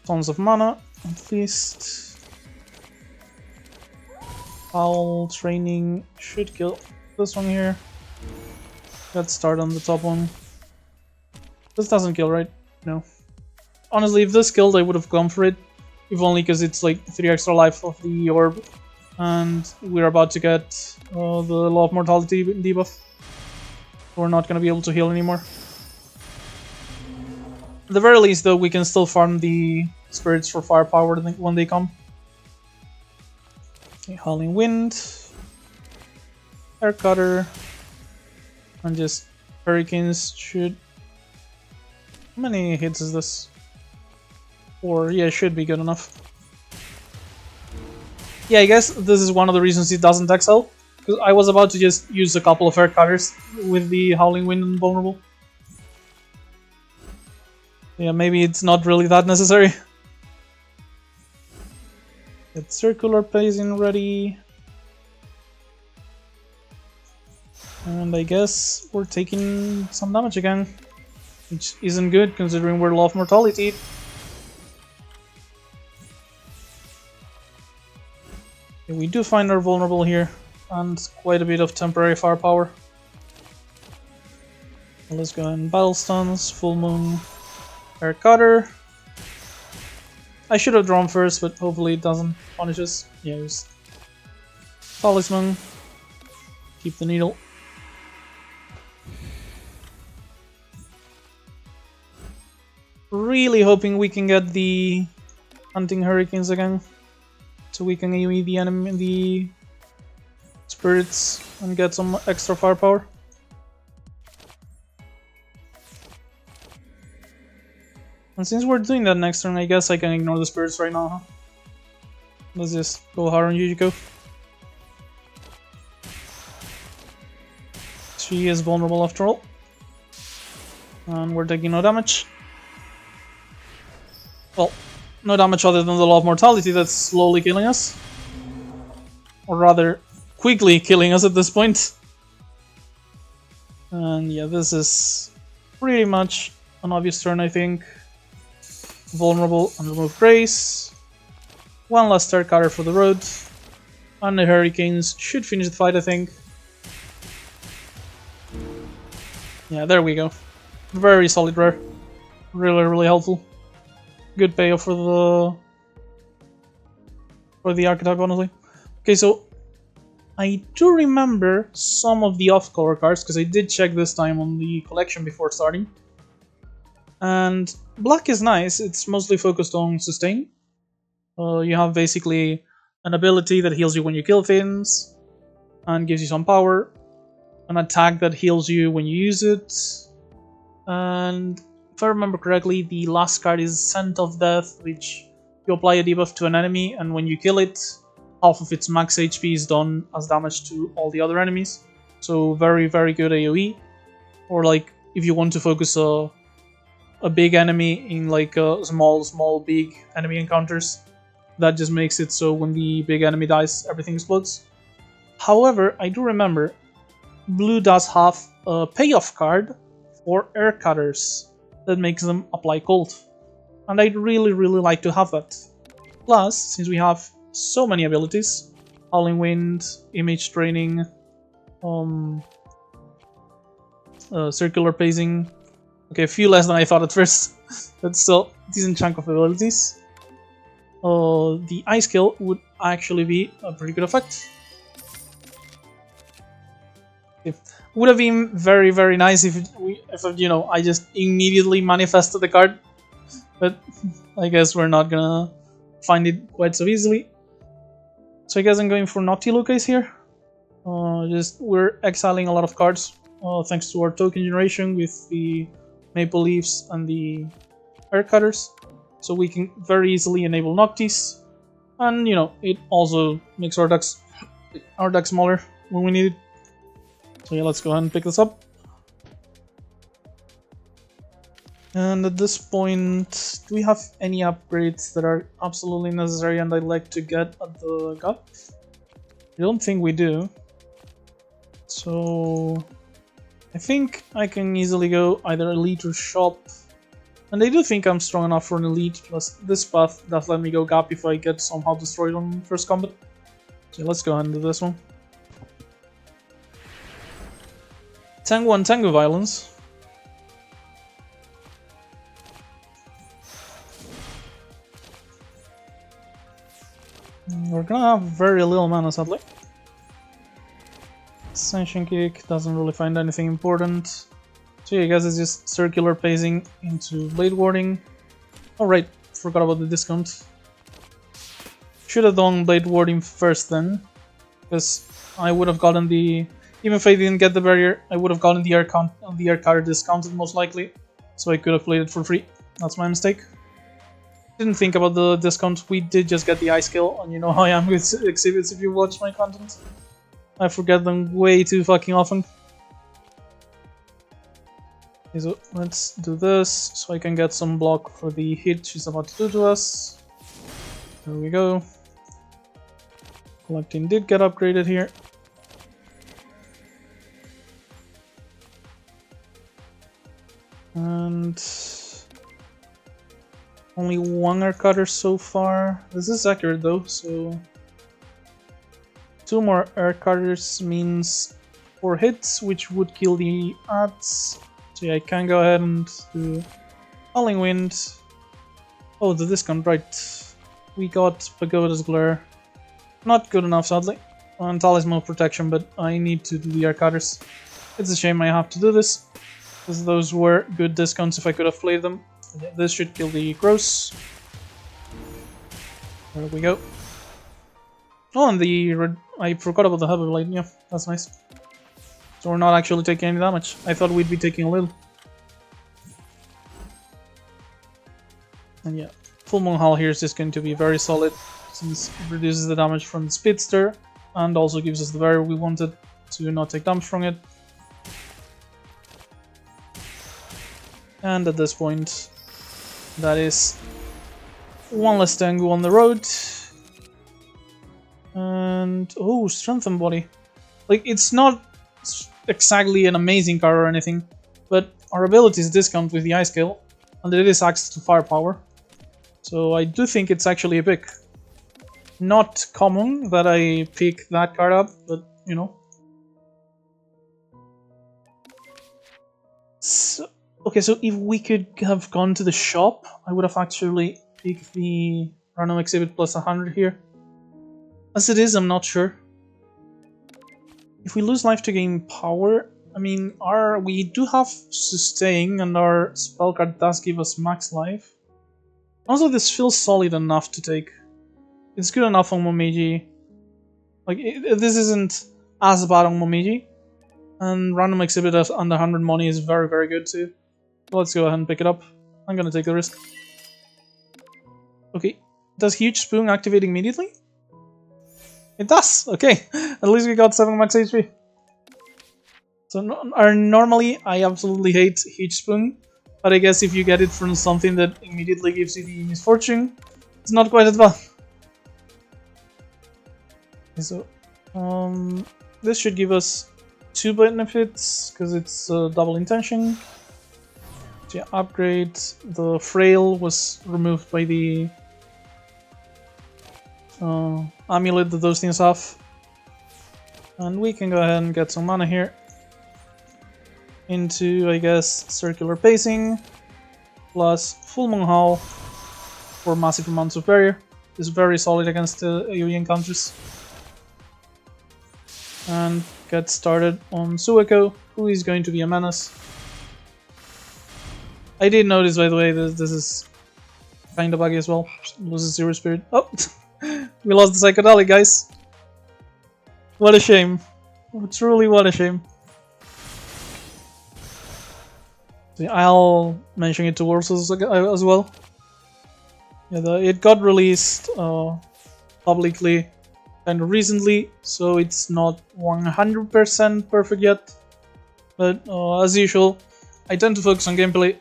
Tons of mana, at least. Foul Training should kill this one here. Let's start on the top one. This doesn't kill, right? No. Honestly, if this killed, I would have gone for it. If only because it's like 3 extra life of the orb. And we're about to get the Law of Mortality debuff. We're not going to be able to heal anymore. At the very least, though, we can still farm the spirits for firepower when they come. Okay, Howling Wind. Air Cutter. And just Hurricanes should... How many hits is this? 4, yeah, should be good enough. Yeah, I guess this is one of the reasons it doesn't excel. Because I was about to just use a couple of air cutters with the Howling Wind and Vulnerable. Yeah, maybe it's not really that necessary. Get Circular Pacing ready. And I guess we're taking some damage again. Which isn't good considering we're Law of Mortality. Okay, we do find our vulnerable here. And quite a bit of temporary firepower. Let's go ahead and Battle Stuns, Full Moon, Air Cutter. I should have drawn first, but hopefully it doesn't punish us. Yeah, just Talisman. Keep the needle. Really hoping we can get the Hunting Hurricanes again. So we can AoE the enemy, the spirits, and get some extra firepower. And since we're doing that next turn, I guess I can ignore the spirits right now, huh? Let's just go hard on Yujiko. She is vulnerable after all. And we're taking no damage. Well, no damage other than the Law of Mortality that's slowly killing us. Or rather, quickly killing us at this point. And yeah, this is pretty much an obvious turn, I think. Vulnerable and remove Grace. One last Air Cutter for the road. And the Hurricanes should finish the fight, I think. Yeah, there we go. Very solid rare. Really, really helpful. Good payoff for the archetype, honestly. Okay, so I do remember some of the off-color cards, because I did check this time on the collection before starting. And black is nice, it's mostly focused on sustain. You have basically an ability that heals you when you kill things, and gives you some power. An attack that heals you when you use it. And if I remember correctly, the last card is Scent of Death, which you apply a debuff to an enemy, and when you kill it, half of its max HP is done as damage to all the other enemies. So very, very good AoE. Or like, if you want to focus a big enemy in like small, big enemy encounters, that just makes it so when the big enemy dies, everything explodes. However, I do remember, blue does have a payoff card for Air Cutters that makes them apply cold. And I'd really, really like to have that. Plus, since we have so many abilities, Howling Wind, Image Training, Circular pacing. Okay, a few less than I thought at first. But still, a decent chunk of abilities. The ice skill would actually be a pretty good effect. Okay. Would have been very, very nice if you know, I just immediately manifested the card, but I guess we're not gonna find it quite so easily. So I guess I'm going for Noctilo case here. Just we're exiling a lot of cards thanks to our token generation with the Maple Leaves and the Air Cutters, so we can very easily enable Noctis, and you know, it also makes our deck smaller when we need it. So yeah, let's go ahead and pick this up. And at this point, do we have any upgrades that are absolutely necessary and I'd like to get at the gut? I don't think we do. So I think I can easily go either Elite or Shop. And I do think I'm strong enough for an Elite, plus this path does let me go Gap if I get somehow destroyed on first combat. So let's go ahead and do this one. Tango and Tango Violence. We're gonna have very little mana, sadly. Ascension Kick doesn't really find anything important. So yeah, I guess it's just circular pacing into Blade Warding. Alright, forgot about the discount. Should have done Blade Warding first then, because I would have gotten the... Even if I didn't get the barrier, I would have gotten the air card discounted most likely, so I could have played it for free. That's my mistake. Didn't think about the discount. We did just get the ice skill, and you know how I am with exhibits if you watch my content. I forget them way too fucking often. Okay, so let's do this so I can get some block for the hit she's about to do to us. There we go. Collecting did get upgraded here. And only one air cutter so far. This is accurate though, so 2 more air cutters means 4 hits, which would kill the ads. So yeah, I can go ahead and do Howling Wind. Oh, the discount, right. We got Pagoda's Glare. Not good enough, sadly. On Talisman of Protection, but I need to do the air cutters. It's a shame I have to do this, because those were good discounts if I could have played them. Yeah, this should kill the Gross. There we go. Oh, and the red... I forgot about the Heavy Blade. Yeah, that's nice. So we're not actually taking any damage. I thought we'd be taking a little. And yeah, Full Moon Hall here is just going to be very solid, since it reduces the damage from the Speedster, and also gives us the barrier we wanted to not take damage from it. And at this point, that is one less Tango on the road. And oh, Strengthen Body. Like, it's not exactly an amazing card or anything, but our abilities discount with the ice skill, and it is access to firepower. So I do think it's actually a pick. Not common that I pick that card up, but you know. So, okay, so if we could have gone to the shop, I would have actually picked the random exhibit plus 100 here. As it is, I'm not sure. If we lose life to gain power, I mean, we do have sustain, and our spell card does give us max life. Also, this feels solid enough to take. It's good enough on Momiji. Like, this isn't as bad on Momiji. And random exhibit at under 100 money is very, very good too. So let's go ahead and pick it up. I'm gonna take the risk. Okay, does Huge Spoon activate immediately? It does! Okay, at least we got 7 max HP. So normally, I absolutely hate Huge Spoon, but I guess if you get it from something that immediately gives you the misfortune, it's not quite as bad. Okay, so, this should give us 2 benefits, because it's double intention. So yeah, upgrade. The Frail was removed by the amulet that those things have. And we can go ahead and get some mana here into, I guess, circular pacing plus full Moon Howl for massive amounts of barrier. Is very solid against the AoE encounters. And get started on Sueko, who is going to be a menace. I did notice, by the way, that this is kinda buggy as well. Loses Zero Spirit. Oh! We lost the psychedelic, guys. What a shame. Truly, what a shame. See, I'll mention it towards us as well. Yeah, it got released publicly kind of recently, so it's not 100% perfect yet. But as usual, I tend to focus on gameplay,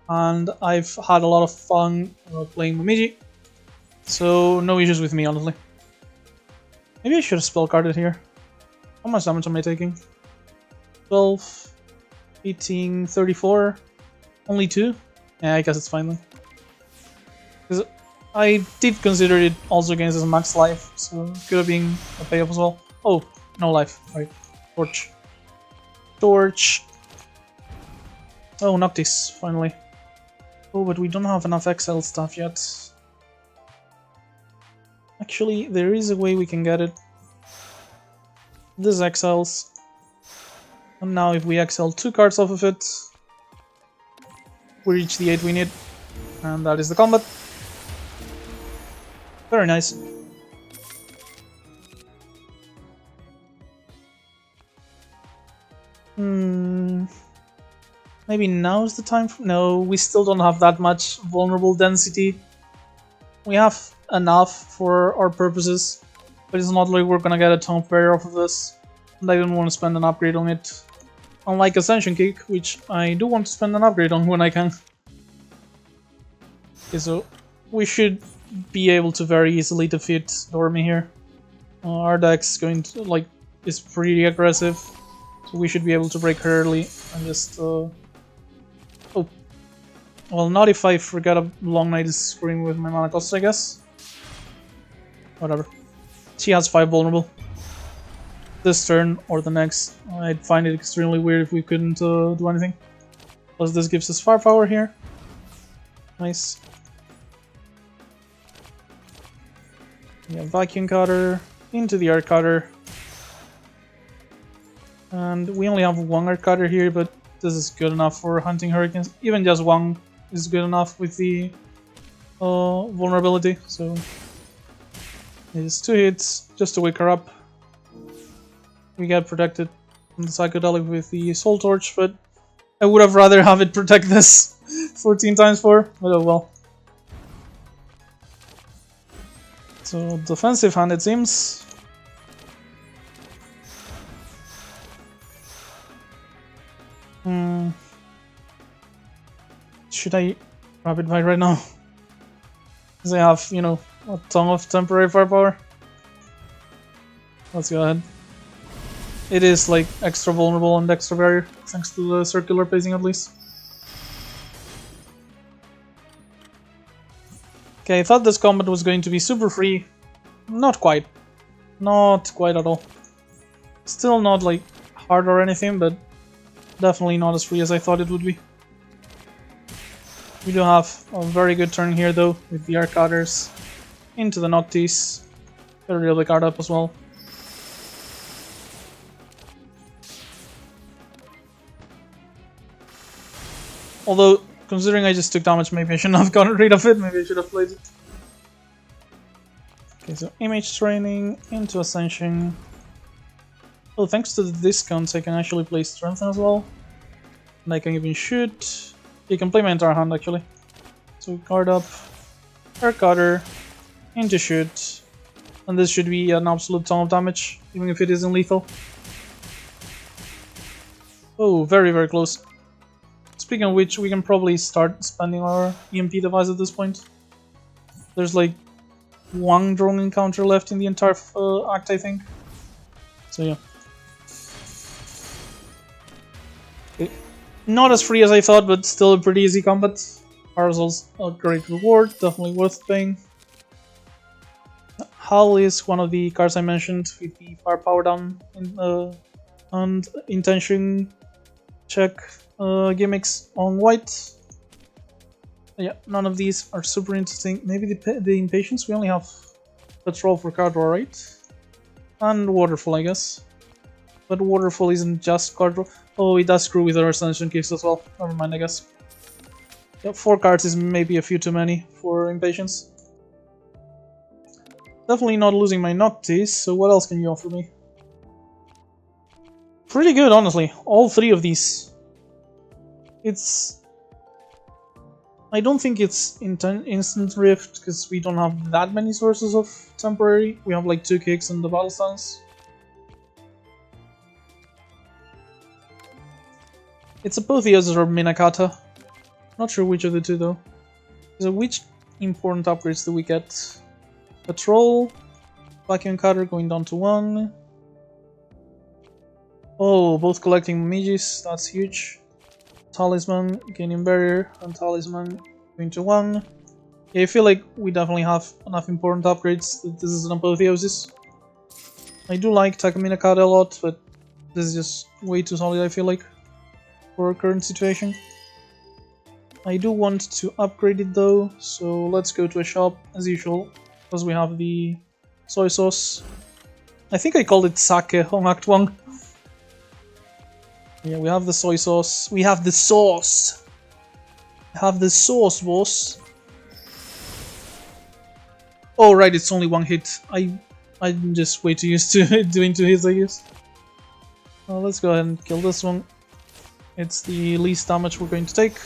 and I've had a lot of fun playing Momiji, so no issues with me, honestly. Maybe I should have spell carded here. How much damage am I taking? 12, 18, 34, only 2? Yeah, I guess it's fine then. Because I did consider it also against his max life, so it could have been a payoff as well. Oh, no life, right. Torch. Torch. Oh, Noctis, finally. Oh, but we don't have enough XL stuff yet. Actually, there is a way we can get it. This XLs. And now if we XL 2 cards off of it, we reach the 8 we need. And that is the combat. Very nice. Maybe now's the time for... No, we still don't have that much vulnerable density. We have enough for our purposes, but it's not like we're gonna get a ton of barrier off of this. And I don't want to spend an upgrade on it. Unlike Ascension Kick, which I do want to spend an upgrade on when I can. Okay, so we should be able to very easily defeat Dormy here. Our deck's going to, is pretty aggressive, so we should be able to break her early and just, Oh. Well, not if I forget a Long Night is screwing with my mana cost, I guess. Whatever. She has 5 vulnerable. This turn or the next, I'd find it extremely weird if we couldn't do anything. Plus this gives us firepower here. Nice. Yeah, Vacuum Cutter into the Arc Cutter. And we only have 1 Arc Cutter here, but this is good enough for hunting Hurricanes. Even just 1 is good enough with the vulnerability, so it's 2 hits just to wake her up. We get protected from the Psychedelic with the Soul Torch, but I would have rather have it protect this 14 times 4, but oh well. So defensive hand it seems. Should I Rapid Fight right now? Because I have, you know, a ton of temporary firepower. Let's go ahead. It is like extra vulnerable and extra barrier, thanks to the circular pacing at least. Okay, I thought this combat was going to be super free. Not quite. Not quite at all. Still not like hard or anything, but definitely not as free as I thought it would be. We do have a very good turn here though, with the Arc Cutters into the Noctis. Got a real big card up as well. Although, considering I just took damage, maybe I shouldn't have gotten rid of it, maybe I should have played it. Okay, so Image Training into Ascension. Oh, thanks to the discounts I can actually play Strengthen as well. And I can even shoot. You can play my entire hand actually. So card up, Arc Cutter, into shoot. And this should be an absolute ton of damage, even if it isn't lethal. Oh, very very close. Speaking of which, we can probably start spending our EMP device at this point. There's like 1 drone encounter left in the entire act, I think. So yeah. Okay. Not as free as I thought, but still a pretty easy combat. Parasol's a great reward, definitely worth paying. Hal is one of the cards I mentioned with the firepower down and intention check gimmicks on white. Yeah, none of these are super interesting. Maybe the impatience. We only have patrol for card draw, right? And waterfall, I guess. But waterfall isn't just card draw. Oh, it does screw with our ascension kicks as well. Never mind, I guess. Yeah, 4 cards is maybe a few too many for impatience. Definitely not losing my Noctis, so what else can you offer me? Pretty good, honestly. All 3 of these. I don't think it's instant rift, because we don't have that many sources of temporary. We have like 2 kicks and the battle stance. It's Apotheosis or Minakata. Not sure which of the 2 though. So which important upgrades do we get? Patrol, Vacuum Cutter going down to 1. Oh, both collecting Momijis, that's huge. Talisman, gaining barrier, and Talisman going to 1. Yeah, I feel like we definitely have enough important upgrades that this is an Apotheosis. I do like Takaminakata a lot, but this is just way too solid, I feel like, for our current situation. I do want to upgrade it though, so let's go to a shop as usual, because we have the soy sauce. I think I called it sake on Act 1. Yeah, we have the soy sauce. We have the sauce! We have the sauce, boss! Oh right, it's only 1 hit. I'm just way too used to doing 2 hits, I guess. Let's go ahead and kill this one. It's the least damage we're going to take.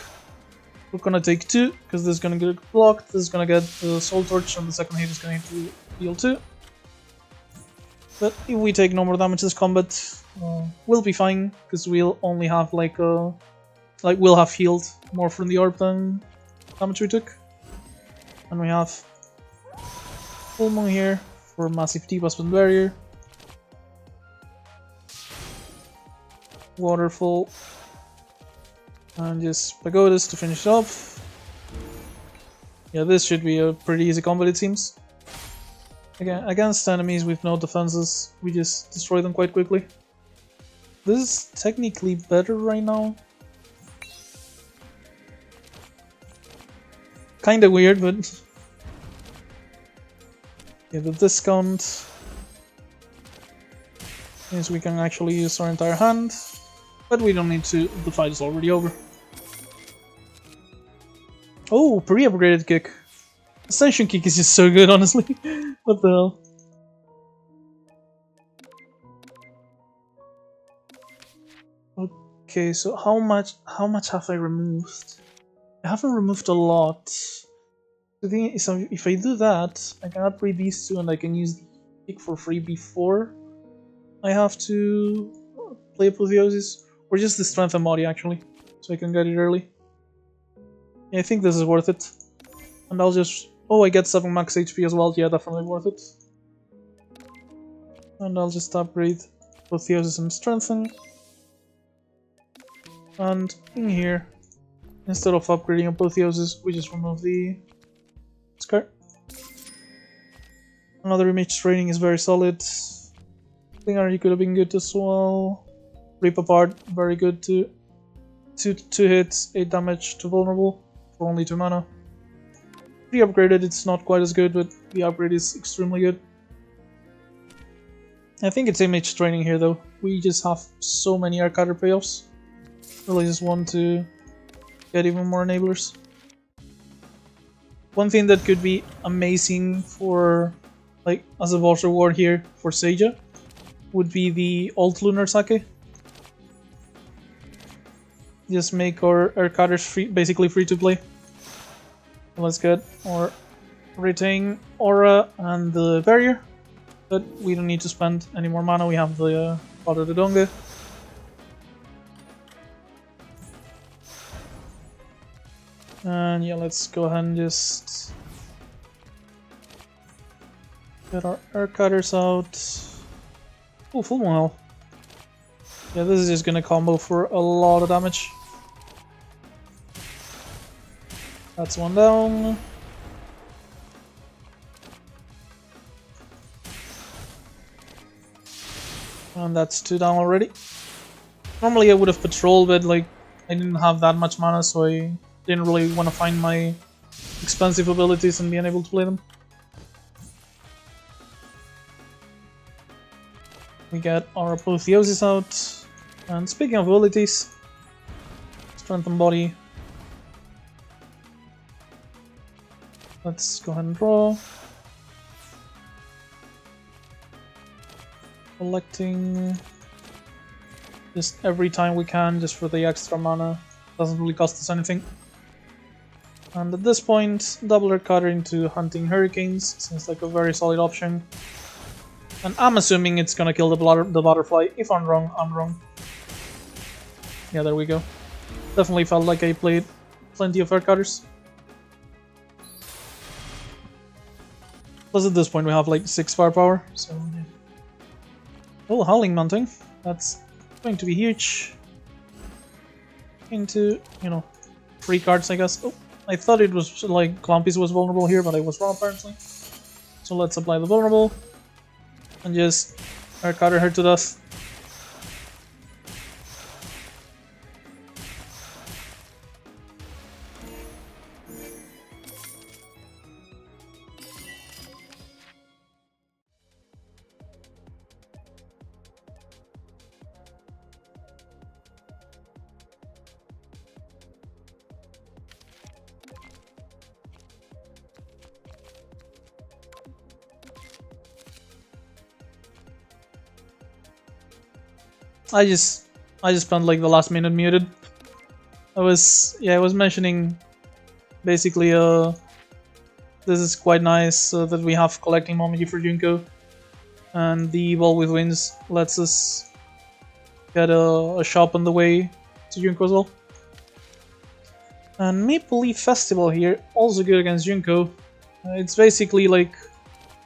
We're gonna take 2, because this is gonna get blocked, this is gonna get the Soul Torch, and the second hit is going to heal 2. But if we take no more damage this combat, we'll be fine, because we'll only have we'll have healed more from the orb than damage we took. And we have Full Moon here for massive T-Husband Barrier. Waterfall. And just Pagodas to finish it off. Yeah, this should be a pretty easy combat, it seems. Again, against enemies with no defenses, we just destroy them quite quickly. This is technically better right now. Kinda weird, but... yeah, the discount means we can actually use our entire hand. But we don't need to, the fight is already over. Oh, pre-upgraded kick. Ascension kick is just so good, honestly. What the hell? Okay, so how much have I removed? I haven't removed a lot. The thing is, if I do that, I can upgrade these 2 and I can use the kick for free before I have to play Apotheosis. Or just the strength and body, actually, so I can get it early. Yeah, I think this is worth it. And I'll just... oh, I get 7 max HP as well. Yeah, definitely worth it. And I'll just upgrade Apotheosis and Strengthen. And in here, instead of upgrading Apotheosis, we just remove the scar. Another image training is very solid. Slinger could have been good as well. Rip Apart, very good too. 2 hits, 8 damage to vulnerable for only 2 mana. Pre-upgraded, it's not quite as good, but the upgrade is extremely good. I think it's image training here though. We just have so many Arcader payoffs. Really just want to get even more enablers. One thing that could be amazing for, like, as a boss reward here for Seija would be the Alt Lunar Sake. Just make our cutters basically free to play. Let's get our Retain Aura and the Barrier, but we don't need to spend any more mana. We have the Father de Donge. And yeah, let's go ahead and just get our cutters out. Oh, full moon hell. Yeah, this is just gonna combo for a lot of damage. That's 1 down. And that's 2 down already. Normally I would have patrolled, but like I didn't have that much mana, so I didn't really want to find my expensive abilities and being able to play them. We get our Apotheosis out. And speaking of abilities, Strengthen Body. Let's go ahead and draw. Collecting just every time we can, just for the extra mana. Doesn't really cost us anything. And at this point, double our cutter into Hunting Hurricanes. Seems like a very solid option. And I'm assuming it's gonna kill the butterfly. If I'm wrong, I'm wrong. Yeah, there we go. Definitely felt like I played plenty of air cutters. Plus at this point we have like 6 firepower, so yeah. Oh, Howling Mountain. That's going to be huge. Into, you know, 3 cards I guess. Oh, I thought it was like Clumpy's was vulnerable here, but I was wrong apparently. So let's apply the vulnerable. And just air cutter her to death. I just spent like the last minute muted. I was mentioning basically this is quite nice that we have collecting Momiji for Junko, and the Ball with Wings lets us get a shop on the way to Junko as well. And Maple Leaf Festival here, also good against Junko. It's basically like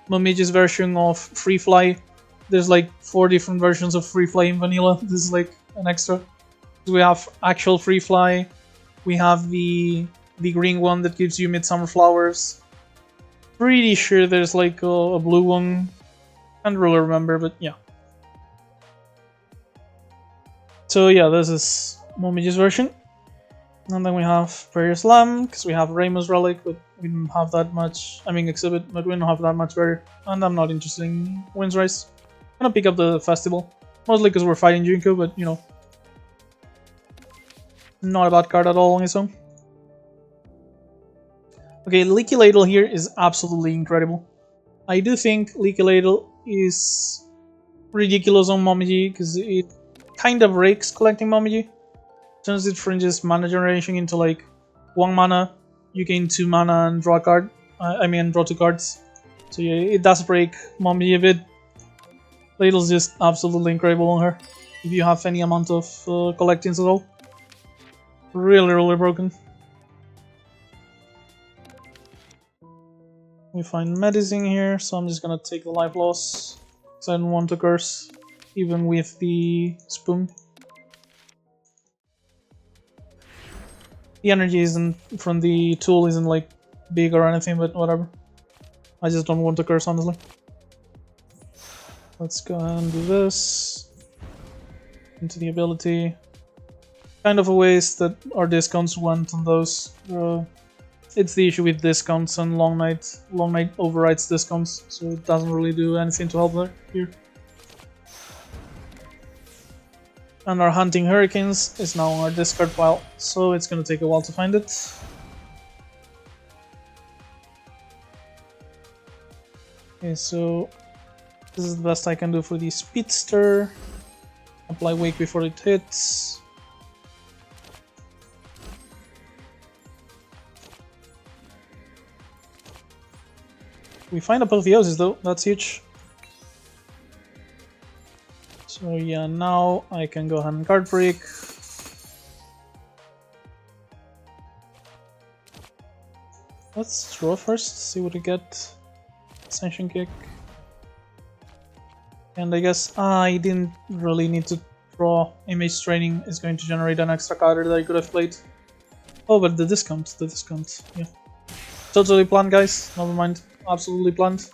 Momiji's version of Free Fly. There's like 4 different versions of Free Fly in vanilla. This is like an extra. We have actual Free Fly. We have the green one that gives you Midsummer Flowers. Pretty sure there's like a blue one. Can't really remember, but yeah. So yeah, this is Momiji's version. And then we have Prayer Slam, because we have Ramos Relic, but we don't have that much. I mean, Exhibit, but we don't have that much better. And I'm not interested in Wind's Rise. I'm gonna pick up the Festival. Mostly because we're fighting Junko, but you know. Not a bad card at all on its own. Okay, Leaky Ladle here is absolutely incredible. I do think Leaky Ladle is ridiculous on Momiji, because it kind of rakes collecting Momiji. Turns it from just mana generation into like 1 mana, you gain 2 mana and draw a card. Draw 2 cards. So yeah, it does break Momiji a bit. Ladle's just absolutely incredible on her. If you have any amount of collectings at all. Really broken. We find medicine here, so I'm just gonna take the life loss. Because I don't want to curse, even with the spoon. The energy isn't from the tool isn't like big or anything, but whatever. I just don't want to curse, honestly. Let's go ahead and do this. Into the ability. Kind of a waste that our discounts went on those. It's the issue with discounts and Long Night. Long Night overrides discounts, so it doesn't really do anything to help there here. And our Hunting Hurricanes is now on our discard pile, so it's gonna take a while to find it. Okay, so this is the best I can do for the Speedster. Apply Wake before it hits. We find Apotheosis though, that's huge. So yeah, now I can go ahead and card break. Let's draw first, see what we get. Ascension Kick. And I guess I didn't really need to draw. Image Training is going to generate an extra card that I could have played. Oh, but the discount, yeah. Totally planned, guys, never mind. Absolutely planned.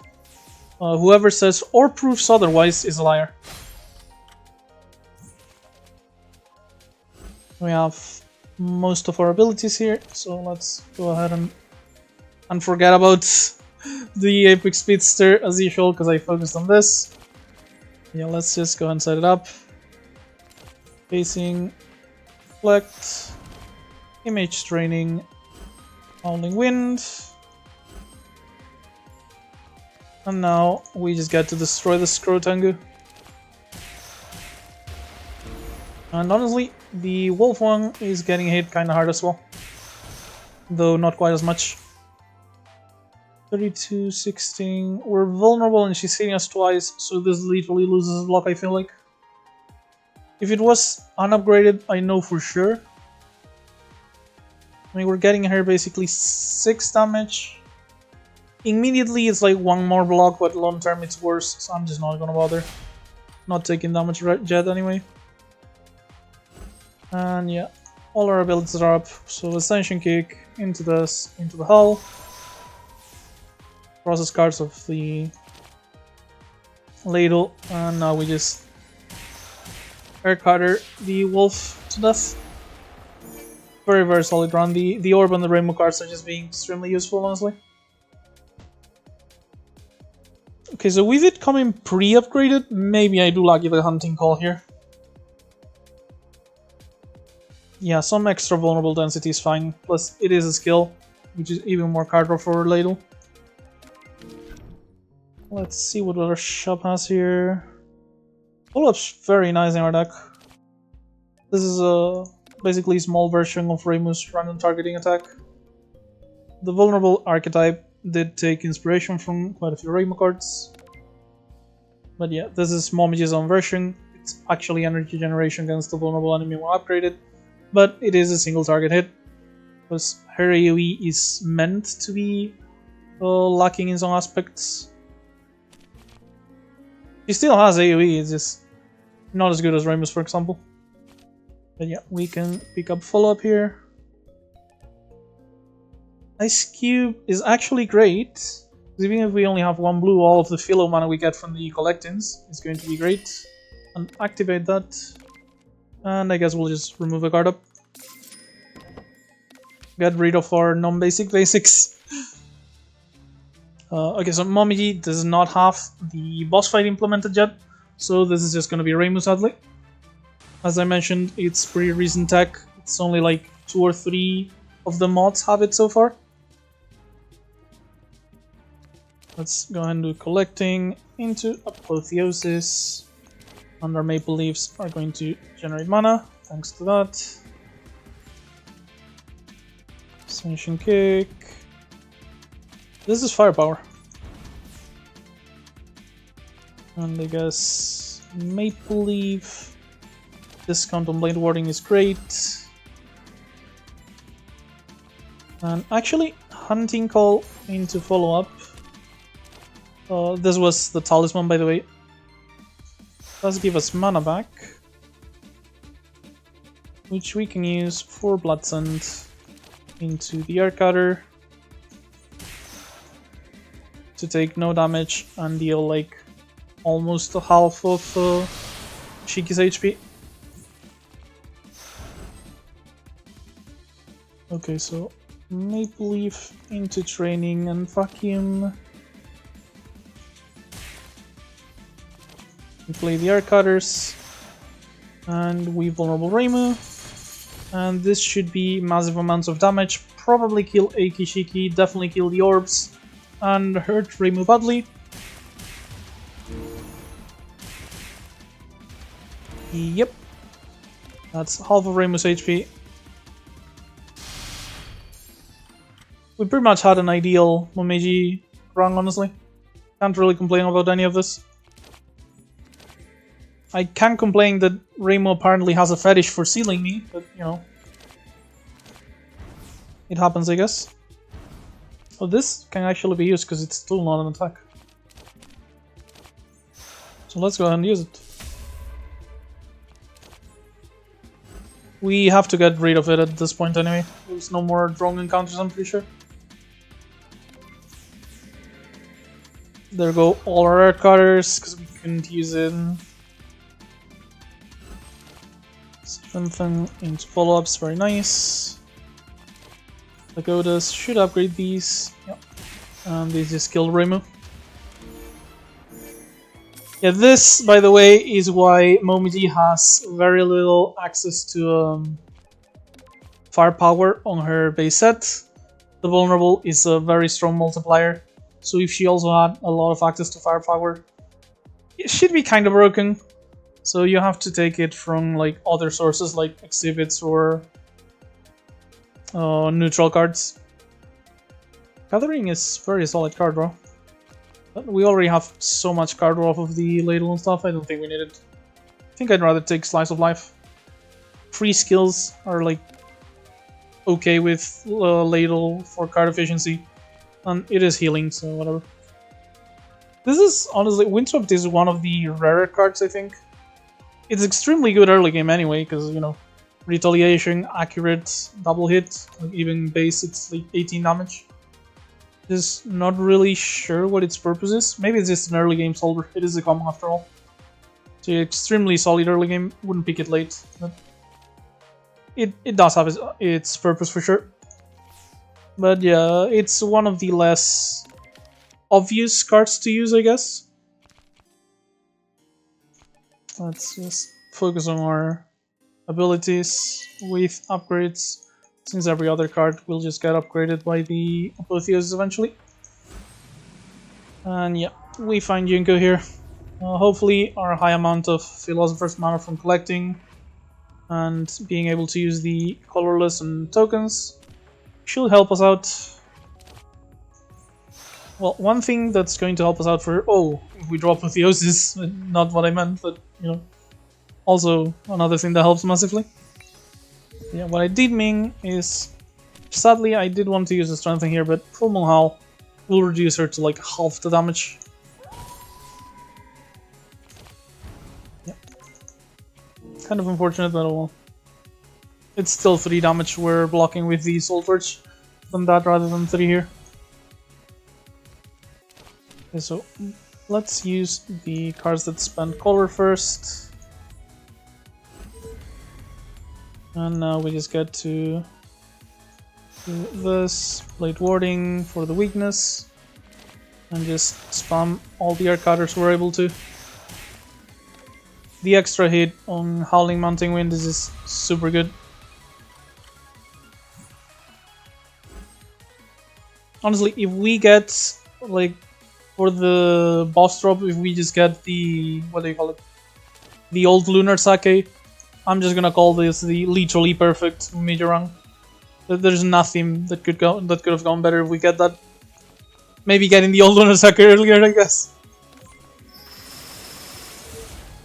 Whoever says or proves otherwise is a liar. We have most of our abilities here, so let's go ahead and forget about the Apex Speedster as usual, because I focused on this. Yeah, let's just go and set it up. Facing, reflect, image training, howling wind. And now we just get to destroy the Scrotangu. And honestly, the Wolf one is getting hit kinda hard as well. Though not quite as much. 32, 16. We're vulnerable and she's hitting us twice, so this literally loses a block, I feel like. If it was unupgraded, I know for sure. I mean, we're getting her basically 6 damage. Immediately it's like 1 more block, but long term it's worse, so I'm just not gonna bother. Not taking damage yet anyway. And yeah, all our abilities are up. So Ascension Kick, into this, into the hull. Process cards of the ladle, and now we just air cutter the wolf to death. Very, very solid run. The orb and the rainbow cards are just being extremely useful, honestly. Okay, so with it coming pre-upgraded, maybe I do like the hunting call here. Yeah, some extra vulnerable density is fine. Plus, it is a skill, which is even more card draw for ladle. Let's see what our shop has here. Follow-up's very nice in our deck. This is a basically small version of Reimu's random targeting attack. The vulnerable archetype did take inspiration from quite a few Reimu cards. But yeah, this is Momiji's own version. It's actually energy generation against the vulnerable enemy when upgraded, but it is a single target hit. Because her AoE is meant to be lacking in some aspects. She still has AoE, it's just not as good as Reimu's, for example. But yeah, we can pick up follow-up here. Ice Cube is actually great, because even if we only have 1 blue, all of the Philo mana we get from the collectings is going to be great. And activate that. And I guess we'll just remove a card up. Get rid of our non-basic basics. Okay, so Momiji does not have the boss fight implemented yet, so this is just going to be Reimu, sadly. As I mentioned, it's pretty recent tech. It's only like 2 or 3 of the mods have it so far. Let's go ahead and do collecting into Apotheosis. And our Maple Leaves are going to generate mana, thanks to that. Ascension Kick. This is Firepower. And I guess Maple Leaf. Discount on Blade Warding is great. And actually, Hunting Call into follow-up. This was the Talisman, by the way. Does give us mana back, which we can use for Blood Send into the Air Cutter to take no damage and deal like almost a half of Shiki's HP. Okay, so Maple Leaf into training and vacuum. We play the Air Cutters, and we vulnerable Reimu, and this should be massive amounts of damage, probably kill Eiki Shiki, definitely kill the orbs, and hurt Reimu badly. Yep, that's half of Reimu's HP. We pretty much had an ideal Momiji run, honestly. Can't really complain about any of this. I can complain that Reimu apparently has a fetish for sealing me, but you know. It happens, I guess. Oh, this can actually be used because it's still not an attack. So let's go ahead and use it. We have to get rid of it at this point anyway. There's no more drone encounters, I'm pretty sure. There go all our air cutters, because we couldn't use it. Strengthen into follow-ups, very nice. Pagodas should upgrade these. Yep. And these just kill Reimu. Yeah, this, by the way, is why Momiji has very little access to firepower on her base set. The vulnerable is a very strong multiplier, so if she also had a lot of access to firepower, it should be kind of broken. So you have to take it from like other sources like exhibits or neutral cards. Gathering is a very solid card draw. But we already have so much card draw off of the ladle and stuff, I don't think we need it. I think I'd rather take Slice of Life. Free skills are like okay with ladle for card efficiency, and it is healing, so whatever. This is honestly, Windswept is one of the rarer cards, I think. It's extremely good early game anyway, because you know, retaliation, accurate, double hit, like even base it's like 18 damage. Just not really sure what its purpose is. Maybe it's just an early game solver. It is a common after all. So yeah, extremely solid early game. Wouldn't pick it late, but it does have its purpose for sure. But yeah, it's one of the less obvious cards to use, I guess. Let's just focus on our abilities with upgrades, since every other card will just get upgraded by the Apotheosis eventually. And yeah, we find Junko here. Hopefully our high amount of Philosopher's Mana from collecting and being able to use the colorless and tokens should help us out. Well, one thing that's going to help us out for... Oh, if we draw Apotheosis, not what I meant, but, you know, also another thing that helps massively. Yeah, what I did mean is... Sadly, I did want to use the Strength here, but Full Moon Howl will reduce her to like half the damage. Yeah. Kind of unfortunate, but oh well. It's still 3 damage we're blocking with the Soul Torch than that rather than 3 here. Okay, so let's use the cards that spend color first. And now we just get to do this, Blade Warding for the weakness, and just spam all the Arcaders we're able to. The extra hit on Howling Mounting Wind is just super good. Honestly, if we get, like, for the boss drop, if we just get the, what do you call it, the old Lunar Sake, I'm just gonna call this the literally perfect major run. There's nothing that could have gone better if we get that. Maybe getting the old Lunar Sake earlier, I guess.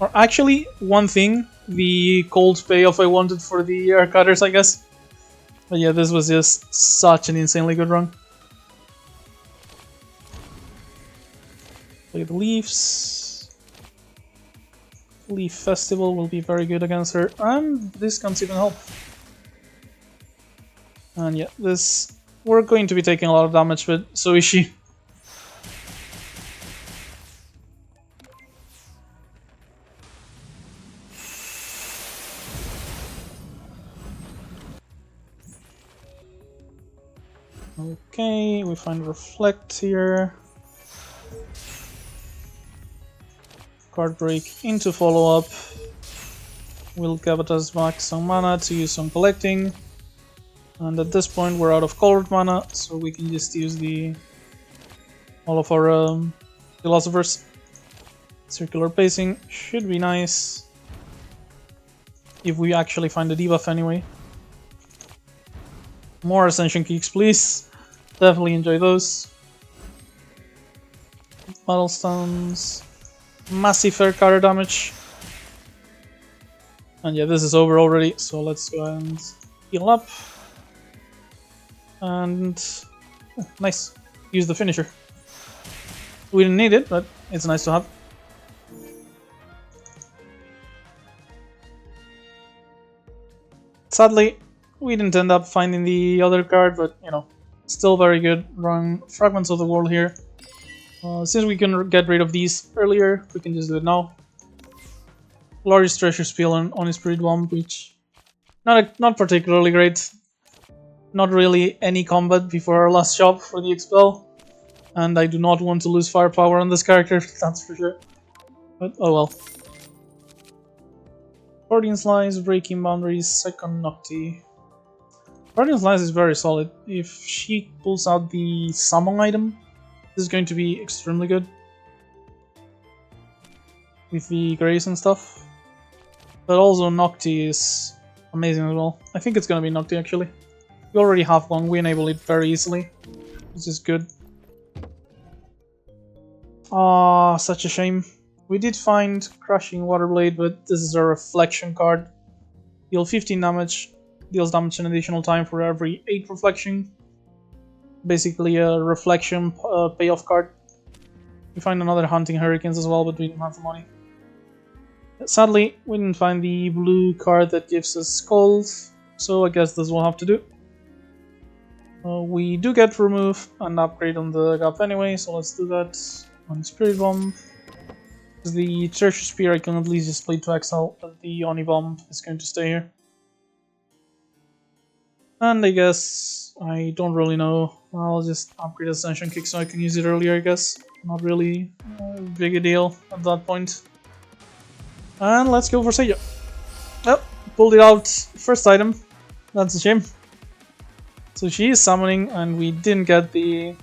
Or actually, one thing, the cold payoff I wanted for the Arcaders, I guess. But yeah, this was just such an insanely good run. Play the Leaves. Leaf Festival will be very good against her, and this can even help. And yeah, this... We're going to be taking a lot of damage, but so is she. Okay, we find Reflect here. Card Break into follow-up. Will give us back some mana to use some collecting. And at this point we're out of colored mana, so we can just use all of our philosophers. Circular pacing should be nice. If we actually find the debuff anyway. More Ascension Kicks, please. Definitely enjoy those. Battle Stones. Massive air counter damage. And yeah, this is over already, so let's go and heal up. And nice. Use the finisher. We didn't need it, but it's nice to have. Sadly, we didn't end up finding the other card, but you know, still very good. Run Fragments of the World here. Since we can get rid of these earlier, we can just do it now. Largest Treasure Spiel on his Spirit Bomb, which Not particularly great. Not really any combat before our last shop for the expel. And I do not want to lose firepower on this character, that's for sure. But oh well. Guardian Slice, Breaking Boundaries, second Nocti. Guardian Slice is very solid. If she pulls out the summon item, this is going to be extremely good. With the Grace and stuff. But also Nocti is amazing as well. I think it's gonna be Nocti actually. We already have one, we enable it very easily. Which is good. Ah, such a shame. We did find Crushing Waterblade, but this is a reflection card. Deal 15 damage, deals damage an additional time for every 8 reflection. Basically a reflection payoff card. We find another Hunting Hurricanes as well, but we don't have the money. Sadly, we didn't find the blue card that gives us Skulls, so I guess this will have to do. We do get Remove and Upgrade on the Gap anyway, so let's do that on Spirit Bomb. The Treasure Spear I can at least just play to exile, but the Oni Bomb is going to stay here. And I guess I don't really know. I'll just upgrade Ascension Kick so I can use it earlier, I guess. Not really big a deal at that point. And let's go for Seiya. Oh, pulled it out. First item. That's a shame. So she is summoning, and we didn't get the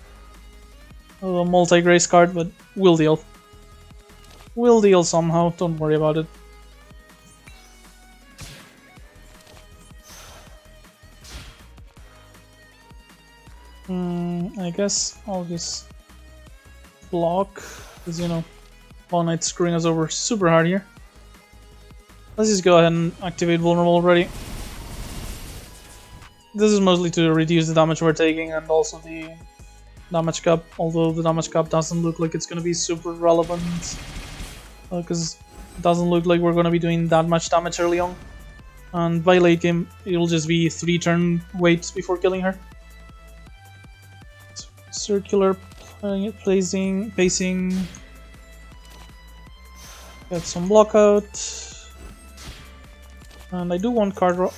multi-grace card, but we'll deal. We'll deal somehow, don't worry about it. I guess I'll just block, because you know, Ball Knight's screwing us over super hard here. Let's just go ahead and activate Vulnerable already. This is mostly to reduce the damage we're taking and also the damage cap, although the damage cap doesn't look like it's going to be super relevant. Because it doesn't look like we're going to be doing that much damage early on. And by late game, it'll just be 3 turn waits before killing her. Circular pacing. Get some block out. And I do want card draw.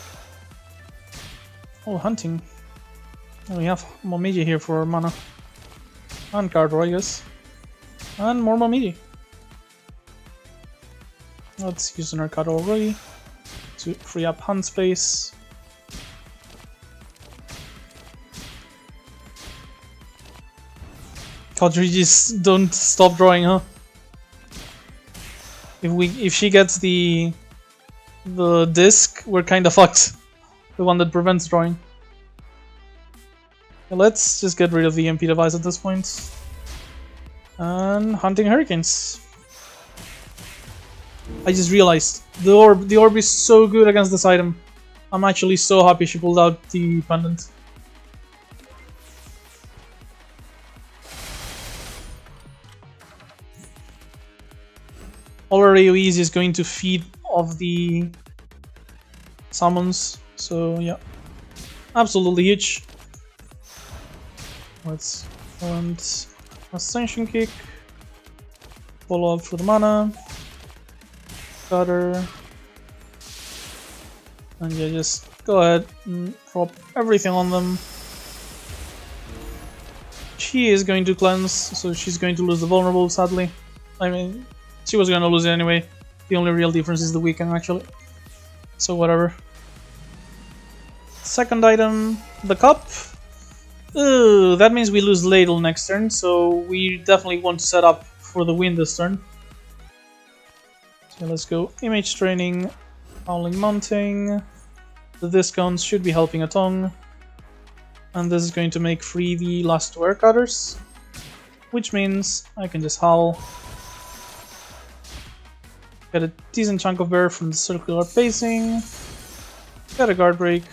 Oh, hunting. And we have Momiji here for mana. And card draw, I guess. And more Momiji. Let's use an Arcade already to free up hand space. Cartridges don't stop drawing, huh? If she gets the disc, we're kinda fucked. The one that prevents drawing. Okay, let's just get rid of the EMP device at this point. And Hunting Hurricanes. I just realized the orb is so good against this item. I'm actually so happy she pulled out the pendant. Already AoEs is going to feed off the summons, so yeah, absolutely huge. Let's and Ascension Kick, follow up for the mana, cutter, and yeah, just go ahead and drop everything on them. She is going to cleanse, so she's going to lose the vulnerable, sadly. I mean, she was going to lose it anyway. The only real difference is the weaken, actually. So whatever. Second item, the cup. Ooh, that means we lose Ladle next turn, so we definitely want to set up for the win this turn. So let's go Image Training, Howling Mounting. The discounts should be helping a ton. And this is going to make free the last 2 air cutters, which means I can just howl. Get a decent chunk of bear from the circular pacing. Get a guard break.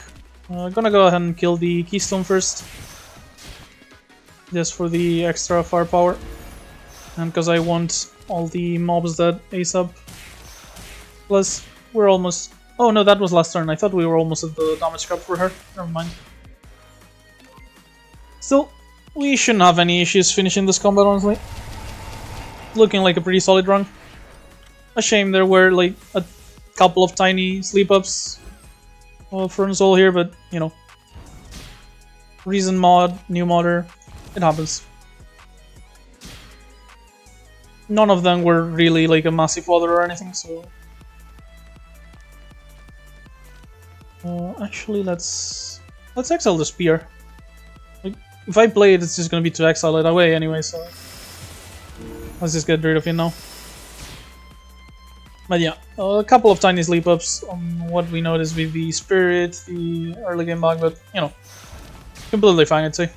Gonna go ahead and kill the keystone first, just for the extra firepower, and because I want all the mobs dead ASAP. Plus, we're almost. Oh no, that was last turn. I thought we were almost at the damage cap for her. Never mind. Still, we shouldn't have any issues finishing this combat, honestly. Looking like a pretty solid run. A shame there were like a couple of tiny sleep ups. Front soul here, but you know, reason mod, new modder, it happens. None of them were really like a massive fodder or anything, so. Actually, let's exile the Spire. Like, if I play it, it's just gonna be to exile it away anyway, so let's just get rid of it now. But yeah, a couple of tiny sleep ups on what we noticed with the Spirit, the early game bug, but you know, completely fine, I'd say.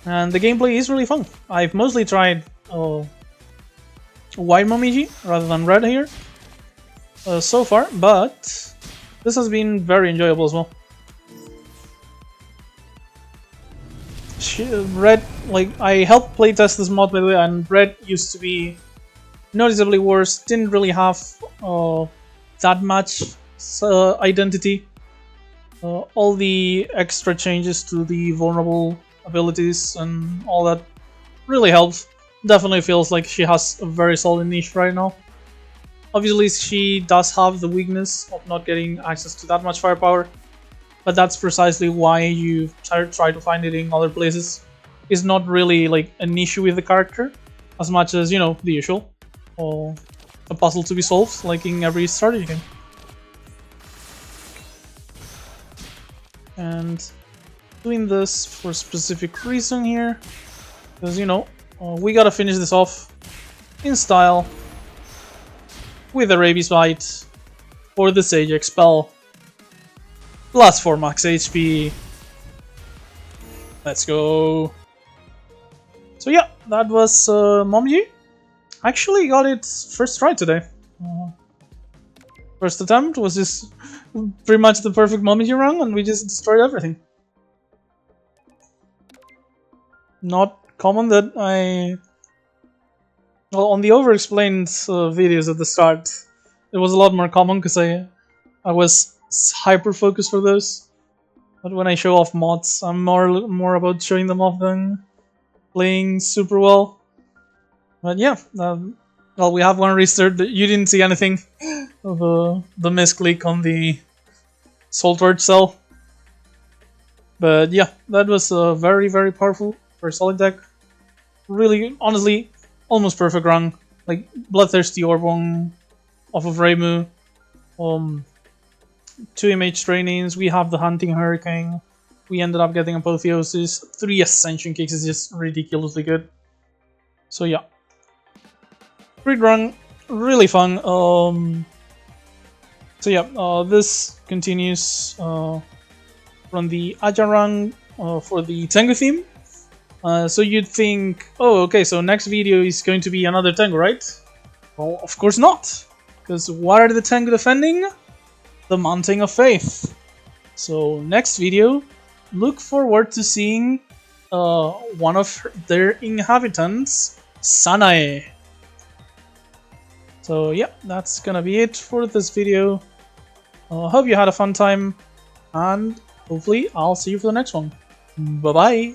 And the gameplay is really fun. I've mostly tried white Momiji rather than red here so far, but this has been very enjoyable as well. Red, like, I helped playtest this mod by the way, and red used to be noticeably worse, didn't really have that much identity. All the extra changes to the vulnerable abilities and all that really helped. Definitely feels like she has a very solid niche right now. Obviously she does have the weakness of not getting access to that much firepower, but that's precisely why you try to find it in other places. It's not really like an issue with the character as much as, you know, the usual, or a puzzle to be solved like in every strategy game. And doing this for a specific reason here, because you know, we gotta finish this off in style with a Rabies Bite or the Sage Expel plus 4 max HP. Let's go. So yeah, that was Momiji. Actually got it first try today. First attempt was just pretty much the perfect Momiji run, and we just destroyed everything. Not common that I... Well, on the over-explained videos at the start, it was a lot more common because I was hyper-focused for those. But when I show off mods, I'm more about showing them off than playing super well. But yeah, well, we have one restart. You didn't see anything of the misclick on the Saltward cell. But yeah, that was a very, very powerful, very solid deck. Really, honestly, almost perfect run. Like, Bloodthirsty Orbon off of Reimu. 2 image trainings, we have the Hunting Hurricane. We ended up getting Apotheosis. 3 Ascension Kicks is just ridiculously good. So yeah. Great run, really fun. So yeah, this continues from the Aja run for the Tengu theme. So you'd think, oh, okay, so next video is going to be another Tengu, right? Well, of course not, because what are the Tengu defending? The Mountain of Faith. So next video, look forward to seeing one of their inhabitants, Sanae. So yeah, that's gonna be it for this video. Hope you had a fun time, and hopefully I'll see you for the next one. Bye bye!